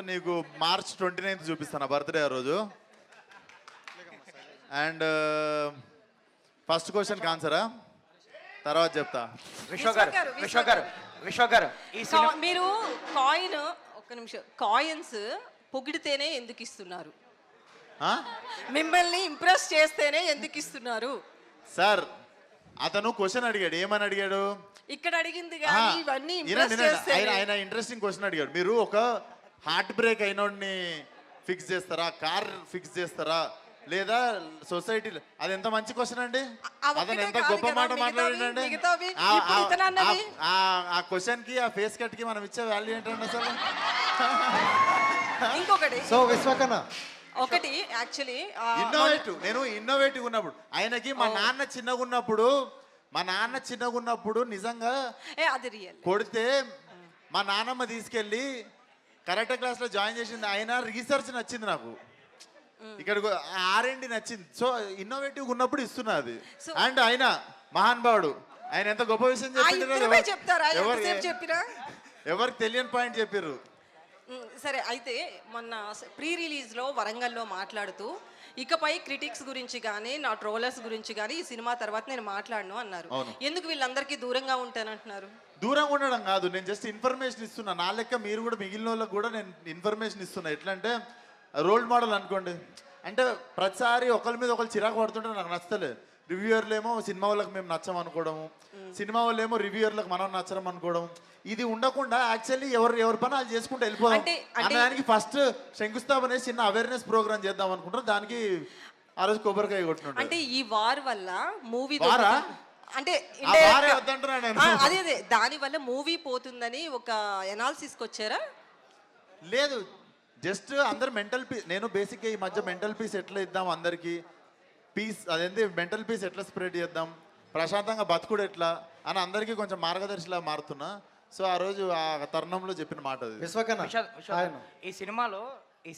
నీకు March 29th చూపిస్తాను, బర్త్డే ఆ రోజు. అండ్ ఫస్ట్ క్వశ్చన్కి ఆన్సరా తర్వాత చెప్తా. విశ్వక్ గారు మీరు కాయిన్, ఒక్క నిమిషం, కాయిన్స్ పొగిడితేనే ఎందుకు ఇస్తున్నారు? మిమ్మల్ని ఇంప్రెస్ చేస్తేనే ఎందుకు ఇస్తున్నారు? సార్ అతను క్వశ్చన్ అడిగాడు, ఏమని అడిగాడు? ఇక్కడ అడిగింది కానీ ఇవన్నీ ఇంప్రెస్ చేస్తే ఆయన ఇంట్రెస్టింగ్ క్వశ్చన్ అడిగాడు. మీరు ఒక హార్ట్ బ్రేక్ అయినోడిని ఫిక్స్ చేస్తారా, కార్ ఫిక్స్ చేస్తారా, లేదా సొసైటీలో? అది ఎంత మంచి క్వశ్చన్ అండి. అతను ఎంత గొప్ప మాట మాట్లాడాడండి. ఆ క్వశ్చన్ కి, ఆ ఫేస్ కట్ కి మనం ఇచ్చే వాల్యూ ఏంటండి అసలు? ఇంకొకటి సో విశ్వకన్న ఒకటి యాక్చువల్లీ నేను ఇన్నోవేటివ్ ఉన్నప్పుడు ఆయనకి మా నాన్న చిన్నగా ఉన్నప్పుడు నిజంగా అది రియల్ కొడితే మా నాన్నమ్మ తీసుకెళ్ళి కరాటే క్లాస్లో జాయిన్ చేసింది. ఆయన రీసెర్చ్ నచ్చింది నాకు, ఇక్కడ R&D నచ్చింది. సో ఇన్నోవేటివ్ ఉన్నప్పుడు ఇస్తున్నా అది. అండ్ ఆయన మహానుభావుడు, ఆయన ఎంత గొప్ప విషయం చెప్పినా ఎవరికి తెలియని పాయింట్ చెప్పారు. సరే, అయితే మొన్న ప్రీ రిలీజ్లో వరంగల్లో మాట్లాడుతూ ఇకపై క్రిటిక్స్ గురించి కానీ నా ట్రోలర్స్ గురించి కానీ ఈ సినిమా తర్వాత నేను మాట్లాడను అన్నారు. ఎందుకు వీళ్ళందరికీ దూరంగా ఉంటానంటున్నారు? దూరంగా ఉండడం కాదు, నేను జస్ట్ ఇన్ఫర్మేషన్ ఇస్తున్నా. నా లెక్క మీరు కూడా మిగిలిన వాళ్ళకి కూడా నేను ఇన్ఫర్మేషన్ ఇస్తున్నా. ఎట్లా అంటే రోల్ మోడల్ అనుకోండి. అంటే ప్రతిసారి ఒకరి మీద ఒకరు చిరాకు పడుతుంటే నాకు నచ్చలేదు. రివ్యూయర్లు ఏమో సినిమా వాళ్ళకి మేము నచ్చం అనుకోవడము, సినిమా వాళ్ళు ఏమో రివ్యూయర్లకు మనం నచ్చడం అనుకోవడం, ఇది ఉండకుండా యాక్చువల్లీ ఎవరి పని వాళ్ళు చేసుకుంటూ వెళ్ళిపోదాం దానికి ఫస్ట్ శంకుస్థాపన చిన్న అవేర్నెస్ ప్రోగ్రామ్ చేద్దాం అనుకుంటారు. దానికి ఆ రోజు కొబ్బరికాయ కొట్టినట్టు. అంటే ఈ వార్ వల్ల మూవీ అంటే అదే దాని వల్ల మూవీ పోతుందని ఒక ఎనాలిసిస్కి వచ్చారా? లేదు, జస్ట్ అందరు మెంటల్ పీస్. నేను బేసిక్గా ఈ మధ్య మెంటల్ పీస్ ఎట్లా ఇద్దాం అందరికీ, పీస్ అదేంటి మెంటల్ పీస్ ఎట్లా స్ప్రెడ్ చేద్దాం, ప్రశాంతంగా బతుకుడు ఎట్లా అని అందరికీ కొంచెం మార్గదర్శిలా మారుతున్నా. సో ఆ రోజు ఆ తరుణంలో చెప్పిన మాట అది. ఈ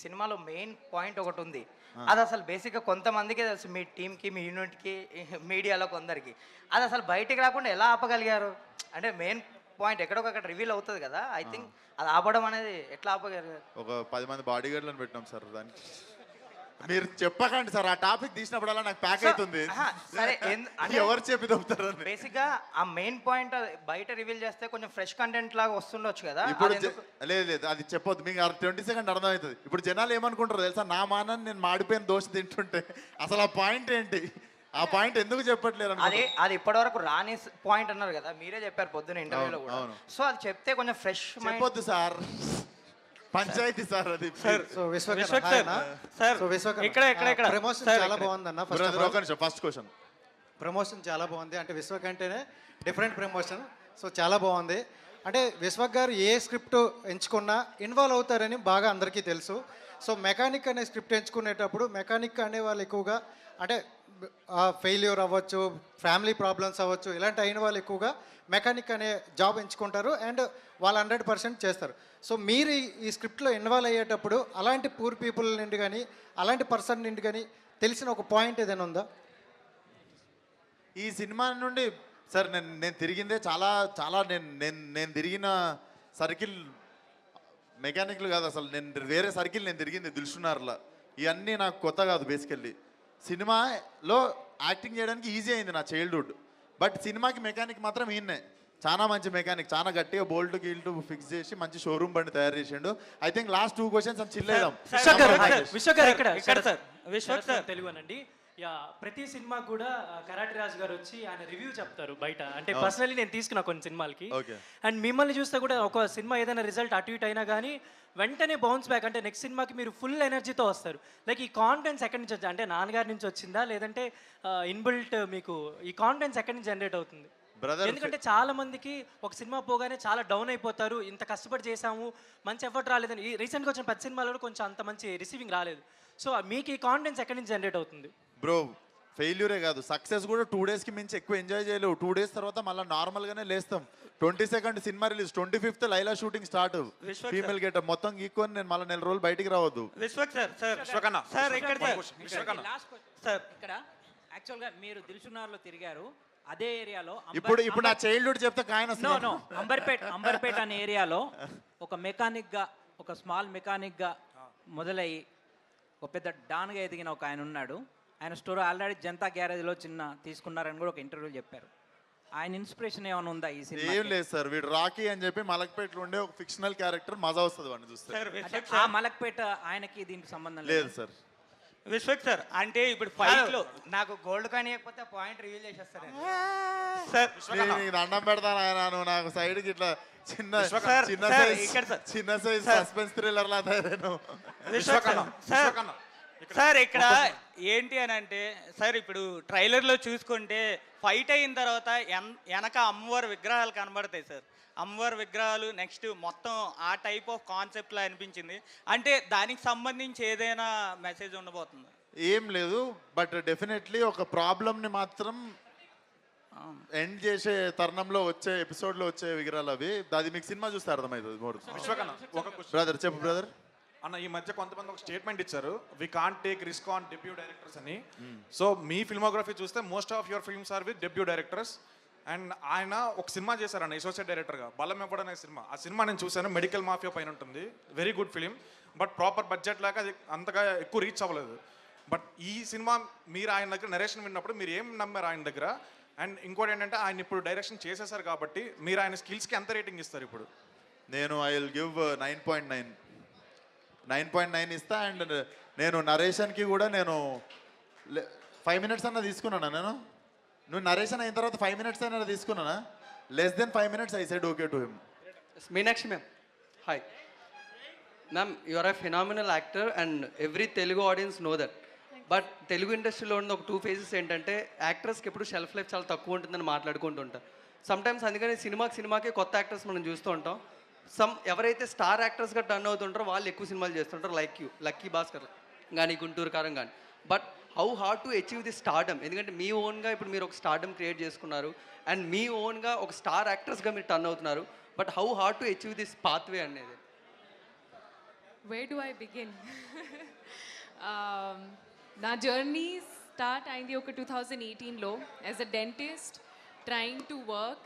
సినిమాలో మెయిన్ పాయింట్ ఒకటి ఉంది. అది అసలు బేసిక్గా కొంతమందికి తెలుసు, మీ టీంకి, మీ యూనిట్కి, మీడియాలో కొందరికి. అది అసలు బయటికి రాకుండా ఎలా ఆపగలిగారు? అంటే మెయిన్ పాయింట్ ఎక్కడొకక్కడ రివీల్ అవుతుంది కదా. ఐ థింక్ అది ఆపడం అనేది ఎట్లా ఆపగలిగారు? ఒక 10 మంది బాడీ గార్డ్లను పెట్టినాం సార్. దానికి మీరు చెప్పకండి సార్, ఆ టాపిక్ తీసినప్పుడల్లా నాకు ప్యాక్ అవుతుంది. ఎవరు చెప్పి దొరుకుతారు? బేసిక్గా ఆ మెయిన్ పాయింట్ బయట రివీల్ చేస్తే కొంచెం ఫ్రెష్ కంటెంట్ లాగా వస్తుండొచ్చు కదా. ఇప్పుడు లేదు అది చెప్పొద్దు, మీకు 20 సెకండ్ అర్థమవుతుంది. ఇప్పుడు జనాలు ఏమనుకుంటారు తెలుసా, నా మానాన్ని నేను మాడిపోయిన దోశ తింటుంటే అసలు ఆ పాయింట్ ఏంటి, ఆ పాయింట్ ఎందుకు చెప్పట్లేదు? అది ఇప్పటివరకు రాని పాయింట్ అన్నారు కదా, మీరే చెప్పారు పొద్దున ఇంటర్వ్యూలో కూడా. సో అది చెప్తే కొంచెం ఫ్రెష్ చెప్పొద్దు సార్, పంచాయతీ సార్ అది. ప్రమోషన్ చాలా బాగుందన్న. ఫస్ట్ క్వశ్చన్, ప్రమోషన్ చాలా బాగుంది. అంటే విశ్వక్ అంటేనే డిఫరెంట్ ప్రమోషన్. సో చాలా బాగుంది. అంటే విశ్వక్ గారు ఏ స్క్రిప్ట్ ఎంచుకున్నా ఇన్వాల్వ్ అవుతారని బాగా అందరికీ తెలుసు. సో మెకానిక్ అనే స్క్రిప్ట్ ఎంచుకునేటప్పుడు మెకానిక్ అనే వాళ్ళు ఎక్కువగా అంటే ఫెయిల్యూర్ అవ్వచ్చు, ఫ్యామిలీ ప్రాబ్లమ్స్ అవ్వచ్చు, ఇలాంటి అయిన వాళ్ళు ఎక్కువగా మెకానిక్ అనే జాబ్ ఎంచుకుంటారు అండ్ వాళ్ళు 100% చేస్తారు. సో మీరు ఈ స్క్రిప్ట్లో ఇన్వాల్వ్ అయ్యేటప్పుడు అలాంటి పూర్ పీపుల్ నుండి కానీ అలాంటి పర్సన్ నుండి కానీ తెలిసిన ఒక పాయింట్ ఏదైనా ఉందా? ఈ సినిమా నుండి సార్ నేను తిరిగిందే చాలా నేను తిరిగిన సర్కిల్ మెకానిక్లు కాదు అసలు. నేను వేరే సర్కిల్ నేను తిరిగింది దిల్సునార్లా. ఇవన్నీ నాకు కొత్త కాదు. బేసికల్లీ సినిమాలో యాక్టింగ్ చేయడానికి ఈజీ అయింది నా చైల్డ్హుడ్. బట్ సినిమాకి మెకానిక్ మాత్రం ఈయన్నే. చాలా మంచి మెకానిక్, చాలా గట్టిగా బోల్ట్ గీల్ట్ ఫిక్స్ చేసి మంచి షోరూమ్ బండి తయారు చేసిండు. ఐ థింక్ లాస్ట్ 2 క్వశ్చన్స్ అని చిల్లేదాం. విశ్వక్ సార్ తెలుగునండి. యా, ప్రతి సినిమా కూడా కరాటే రాజు గారు వచ్చి ఆయన రివ్యూ చెప్తారు బయట. అంటే పర్సనలీ నేను తీసుకున్నా కొన్ని సినిమాలకి. అండ్ మిమ్మల్ని చూస్తే కూడా ఒక సినిమా ఏదైనా రిజల్ట్ అటు ఇటు అయినా కానీ వెంటనే బౌన్స్ బ్యాక్, అంటే నెక్స్ట్ సినిమాకి మీరు ఫుల్ ఎనర్జీతో వస్తారు. లైక్ ఈ కాన్ఫిడెన్స్ ఎక్కడి నుంచి వచ్చింది? అంటే నాన్నగారి నుంచి వచ్చిందా, లేదంటే ఇన్బిల్ట్ మీకు ఈ కాన్ఫిడెన్స్ ఎక్కడి నుంచి జనరేట్ అవుతుంది? ఎందుకంటే చాలా మందికి ఒక సినిమా పోగానే చాలా డౌన్ అయిపోతారు. ఇంత కష్టపడి చేసాము, మంచి ఎఫర్ట్ రాలేదని. ఈ రీసెంట్గా వచ్చిన 10 సినిమాలలో కొంచెం అంత మంచి రిసీవింగ్ రాలేదు. సో మీకు ఈ కాన్ఫిడెన్స్ ఎక్కడి నుంచి జనరేట్ అవుతుంది? బ్రో ఫెయిల్యూరే కాదు, సక్సెస్ కూడా 2 డేస్కి మించి ఎక్కువ ఎంజాయ్ చేయలేవు. 2 డేస్ తర్వాత మళ్ళీ నార్మల్గానే లేస్తాం. 22nd cinema release, 25th Laila shooting start, female getup మొత్తం గీక్కొని నేను మళ్ళీ 4 రోజులు బయటికి రావద్దు. ఇక్కడ యాక్చువల్గా మీరు దిల్సునార్లో తిరిగారు, అదే ఏరియాలో ఇప్పుడు నా చైల్డ్హుడ్ చెప్తే కాయన అంబర్పేట అనే ఏరియాలో ఒక మెకానిక్గా, ఒక స్మాల్ మెకానిక్గా మొదలయ్యి ఒక పెద్ద డాన్గా ఎదిగిన ఒక ఆయన ఉన్నాడు. ఆయన స్టోర్ ఆల్రెడీ జనతా గ్యారేజ్లో చిన్న తీసుకున్నారని కూడా ఒక ఇంటర్వ్యూలో చెప్పారు. ఆయన ఇన్స్పిరేషన్ ఏమైనా ఉందా ఈ సినిమా? ఏం లేదు సార్, వీడు రాకీ అని చెప్పి మలక్పేటలో ఉండే ఒక ఫిక్షనల్ క్యారెక్టర్, మజా వస్తుంది వాడిని చూస్తే. ఆ మలక్పేట ఆయనకి దీనికి సంబంధం లేదు సార్. విశ్వక్ సార్, అంటే ఇప్పుడు ఫైట్ లో నాకు గోల్డ్ కాయిన్ ఇవ్వకపోతే పాయింట్ రివీల్ చేసేస్తారు సార్. దండం పెడతాను ఆయన, నువ్వు నాకు సైడ్ కి ఇట్లా చిన్న సైజ్ సస్పెన్స్ థ్రిల్లర్ లా తయారైన. సార్ ఇక్కడ ఏంటి అని అంటే సార్, ఇప్పుడు ట్రైలర్లో చూసుకుంటే ఫైట్ అయిన తర్వాత వెనక అమ్మవారి విగ్రహాలు కనబడతాయి సార్. అమ్మవారి విగ్రహాలు నెక్స్ట్ మొత్తం ఆ టైప్ ఆఫ్ కాన్సెప్ట్లో అనిపించింది. అంటే దానికి సంబంధించి ఏదైనా మెసేజ్ ఉండబోతుంది? ఏం లేదు, బట్ డెఫినెట్లీ ఒక ప్రాబ్లమ్ని మాత్రం ఎండ్ చేసే తరుణంలో వచ్చే ఎపిసోడ్లో వచ్చే విగ్రహాలు అవి. అది మీకు సినిమా చూస్తే అర్థమవుతుంది మోర్. బ్రదర్ చెప్పు బ్రదర్. అన్న ఈ మధ్య కొంతమంది ఒక స్టేట్మెంట్ ఇచ్చారు, we can't take risk on debut directors అని. సో మీ ఫిల్మోగ్రఫీ చూస్తే most of your films are with debut directors. And ఆయన ఒక సినిమా చేశారన్న అసోసియేట్ డైరెక్టర్గా, బలం ఎప్పుడు అనే సినిమా. ఆ సినిమా నేను చూశాను, మెడికల్ మాఫియా పైన ఉంటుంది. Very good film, but proper budget లాగా అది అంతగా ఎక్కువ రీచ్ అవ్వలేదు. బట్ ఈ సినిమా మీరు ఆయన దగ్గర నరేషన్ విన్నప్పుడు మీరు ఏం నమ్మారు ఆయన దగ్గర? అండ్ ఇంకోటి ఏంటంటే ఆయన ఇప్పుడు డైరెక్షన్ చేసేసారు కాబట్టి మీరు ఆయన స్కిల్స్కి ఎంత రేటింగ్ ఇస్తారు ఇప్పుడు? నేను ఐ విల్ గివ్ 9.9 ఇస్తా. అండ్ నేను నరేషన్కి కూడా నేను 5 minutes అన్న తీసుకున్నానా? నువ్వు నరేషన్ అయిన తర్వాత 5 minutes అయినా తీసుకున్నానా? Less than 5 minutes I said okay to him. Meenakshi ma'am, hi ma'am. You are a phenomenal actor and every Telugu audience know that. But Telugu ఇండస్ట్రీలో ఉన్న ఒక 2 phases ఏంటంటే యాక్టర్స్కి ఎప్పుడు షెల్ఫ్ లైఫ్ చాలా తక్కువ ఉంటుందని మాట్లాడుకుంటుంటారు. సమ్టైమ్స్ అందుకని సినిమాకి కొత్త యాక్టర్స్ మనం చూస్తూ ఉంటాం. ఎవరైతే స్టార్ యాక్టర్స్గా టర్న్ అవుతుంటారో వాళ్ళు ఎక్కువ సినిమాలు చేస్తుంటారు, లైక్ యూ, లక్కీ భాస్కర్ కానీ, గుంటూరు కారం కానీ. But how hard to achieve the stardom? ఎందుకంటే మీ ఓన్గా ఇప్పుడు మీరు ఒక స్టార్డమ్ క్రియేట్ చేసుకున్నారు అండ్ మీ ఓన్గా ఒక స్టార్ యాక్టర్స్గా మీరు టర్న్ అవుతున్నారు. But how hard to achieve this pathway అనేది? Where do I begin? నా జర్నీ స్టార్ట్ అయింది ఒక 2018లో as a dentist, trying to work,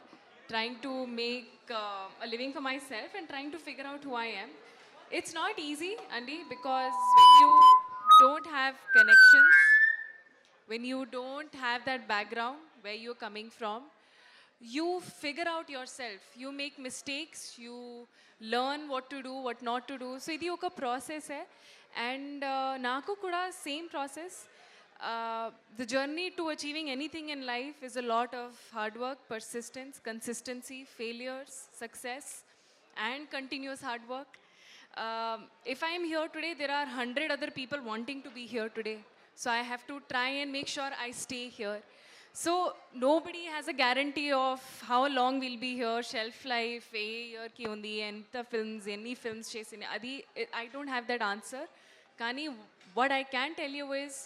trying to make a living for myself and trying to figure out who I am. It's not easy, Andy, because when you don't have connections, when you don't have that background where you're coming from, you figure out yourself. You make mistakes, you learn what to do, what not to do. So idi oka process hai, and naku kuda same process. The journey to achieving anything in life is a lot of hard work, persistence, consistency, failures, success, and continuous hard work. If I am here today, there are 100 other people wanting to be here today. So I have to try and make sure I stay here. So nobody has a guarantee of how long we'll be here, shelf life, a year ki undi, enta films, any films chesini. Adi, I don't have that answer. Kani, what I can tell you is,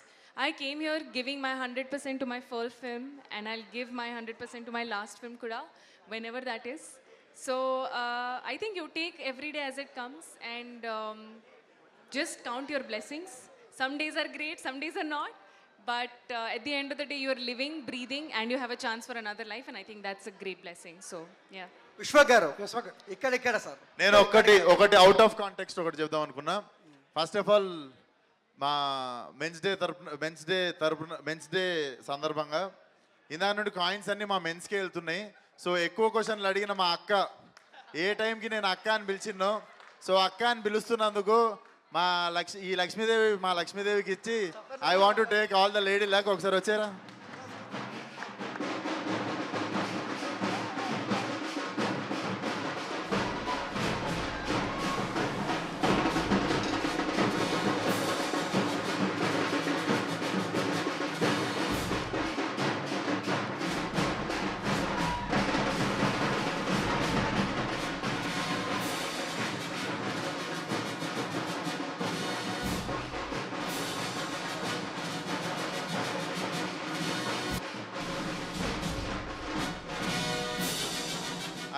I came here giving my 100% to my first film, and I'll give my 100% to my last film kuda, whenever that is. So I think you take every day as it comes, and just count your blessings. Some days are great, some days are not, but at the end of the day, you're living, breathing, and you have a chance for another life, and I think that's a great blessing. So yeah. విశ్వ గారు ఇక్కడ సార్ నేను ఒకటి అవుట్ ఆఫ్ కాంటెక్స్ట్ ఒకటి చెప్దాం అనుకున్నా. ఫస్ట్ ఆఫ్ ఆల్ మా మెన్స్ డే సందర్భంగా ఇందాక నుండి కాయిన్స్ అన్నీ మా మెన్స్కే వెళ్తున్నాయి. సో ఎక్కువ క్వశ్చన్లు అడిగిన మా అక్క ఏ టైంకి నేను అక్క అని పిలిచిన్నో, సో అక్క అని పిలుస్తున్నందుకు మా లక్ష్మీదేవికి ఇచ్చి I want to take all the lady luck. ఒకసారి వచ్చారా?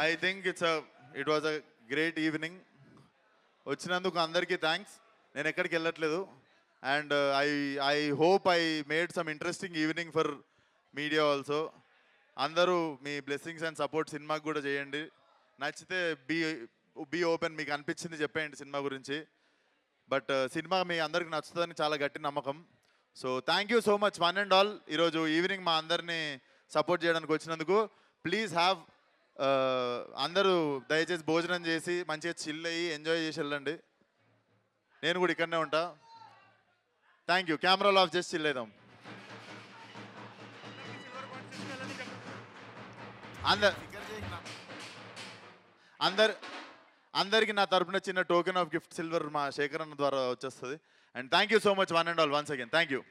I think it was a great evening. వచ్చినందుకు అందరికీ థ్యాంక్స్. నేను ఎక్కడికి వెళ్ళట్లేదు. And I hope I made some interesting evening for media also. అందరూ మీ బ్లెస్సింగ్స్ అండ్ సపోర్ట్ సినిమాకి కూడా చేయండి. నచ్చితే బీ ఓపెన్, మీకు అనిపించింది చెప్పేయండి సినిమా గురించి. బట్ సినిమా మీ అందరికి నచ్చుతుందని చాలా గట్టి నమ్మకం. So thank you so much one and all. ఈరోజు ఈవినింగ్ మా అందరినీ సపోర్ట్ చేయడానికి వచ్చినందుకు. ప్లీజ్ హ్యావ్ అందరూ దయచేసి భోజనం చేసి మంచిగా చిల్ అయ్యి ఎంజాయ్ చేసి వెళ్ళండి. నేను కూడా ఇక్కడనే ఉంటా. Thank you. కెమెరాలు ఆఫ్ చేసి చిల్ అవుదాం. అందరికి నా తరపున చిన్న టోకెన్ ఆఫ్ గిఫ్ట్ సిల్వర్ మా శేఖర్ అన్న ద్వారా వచ్చేస్తుంది. And thank you so much one and all once again. Thank you.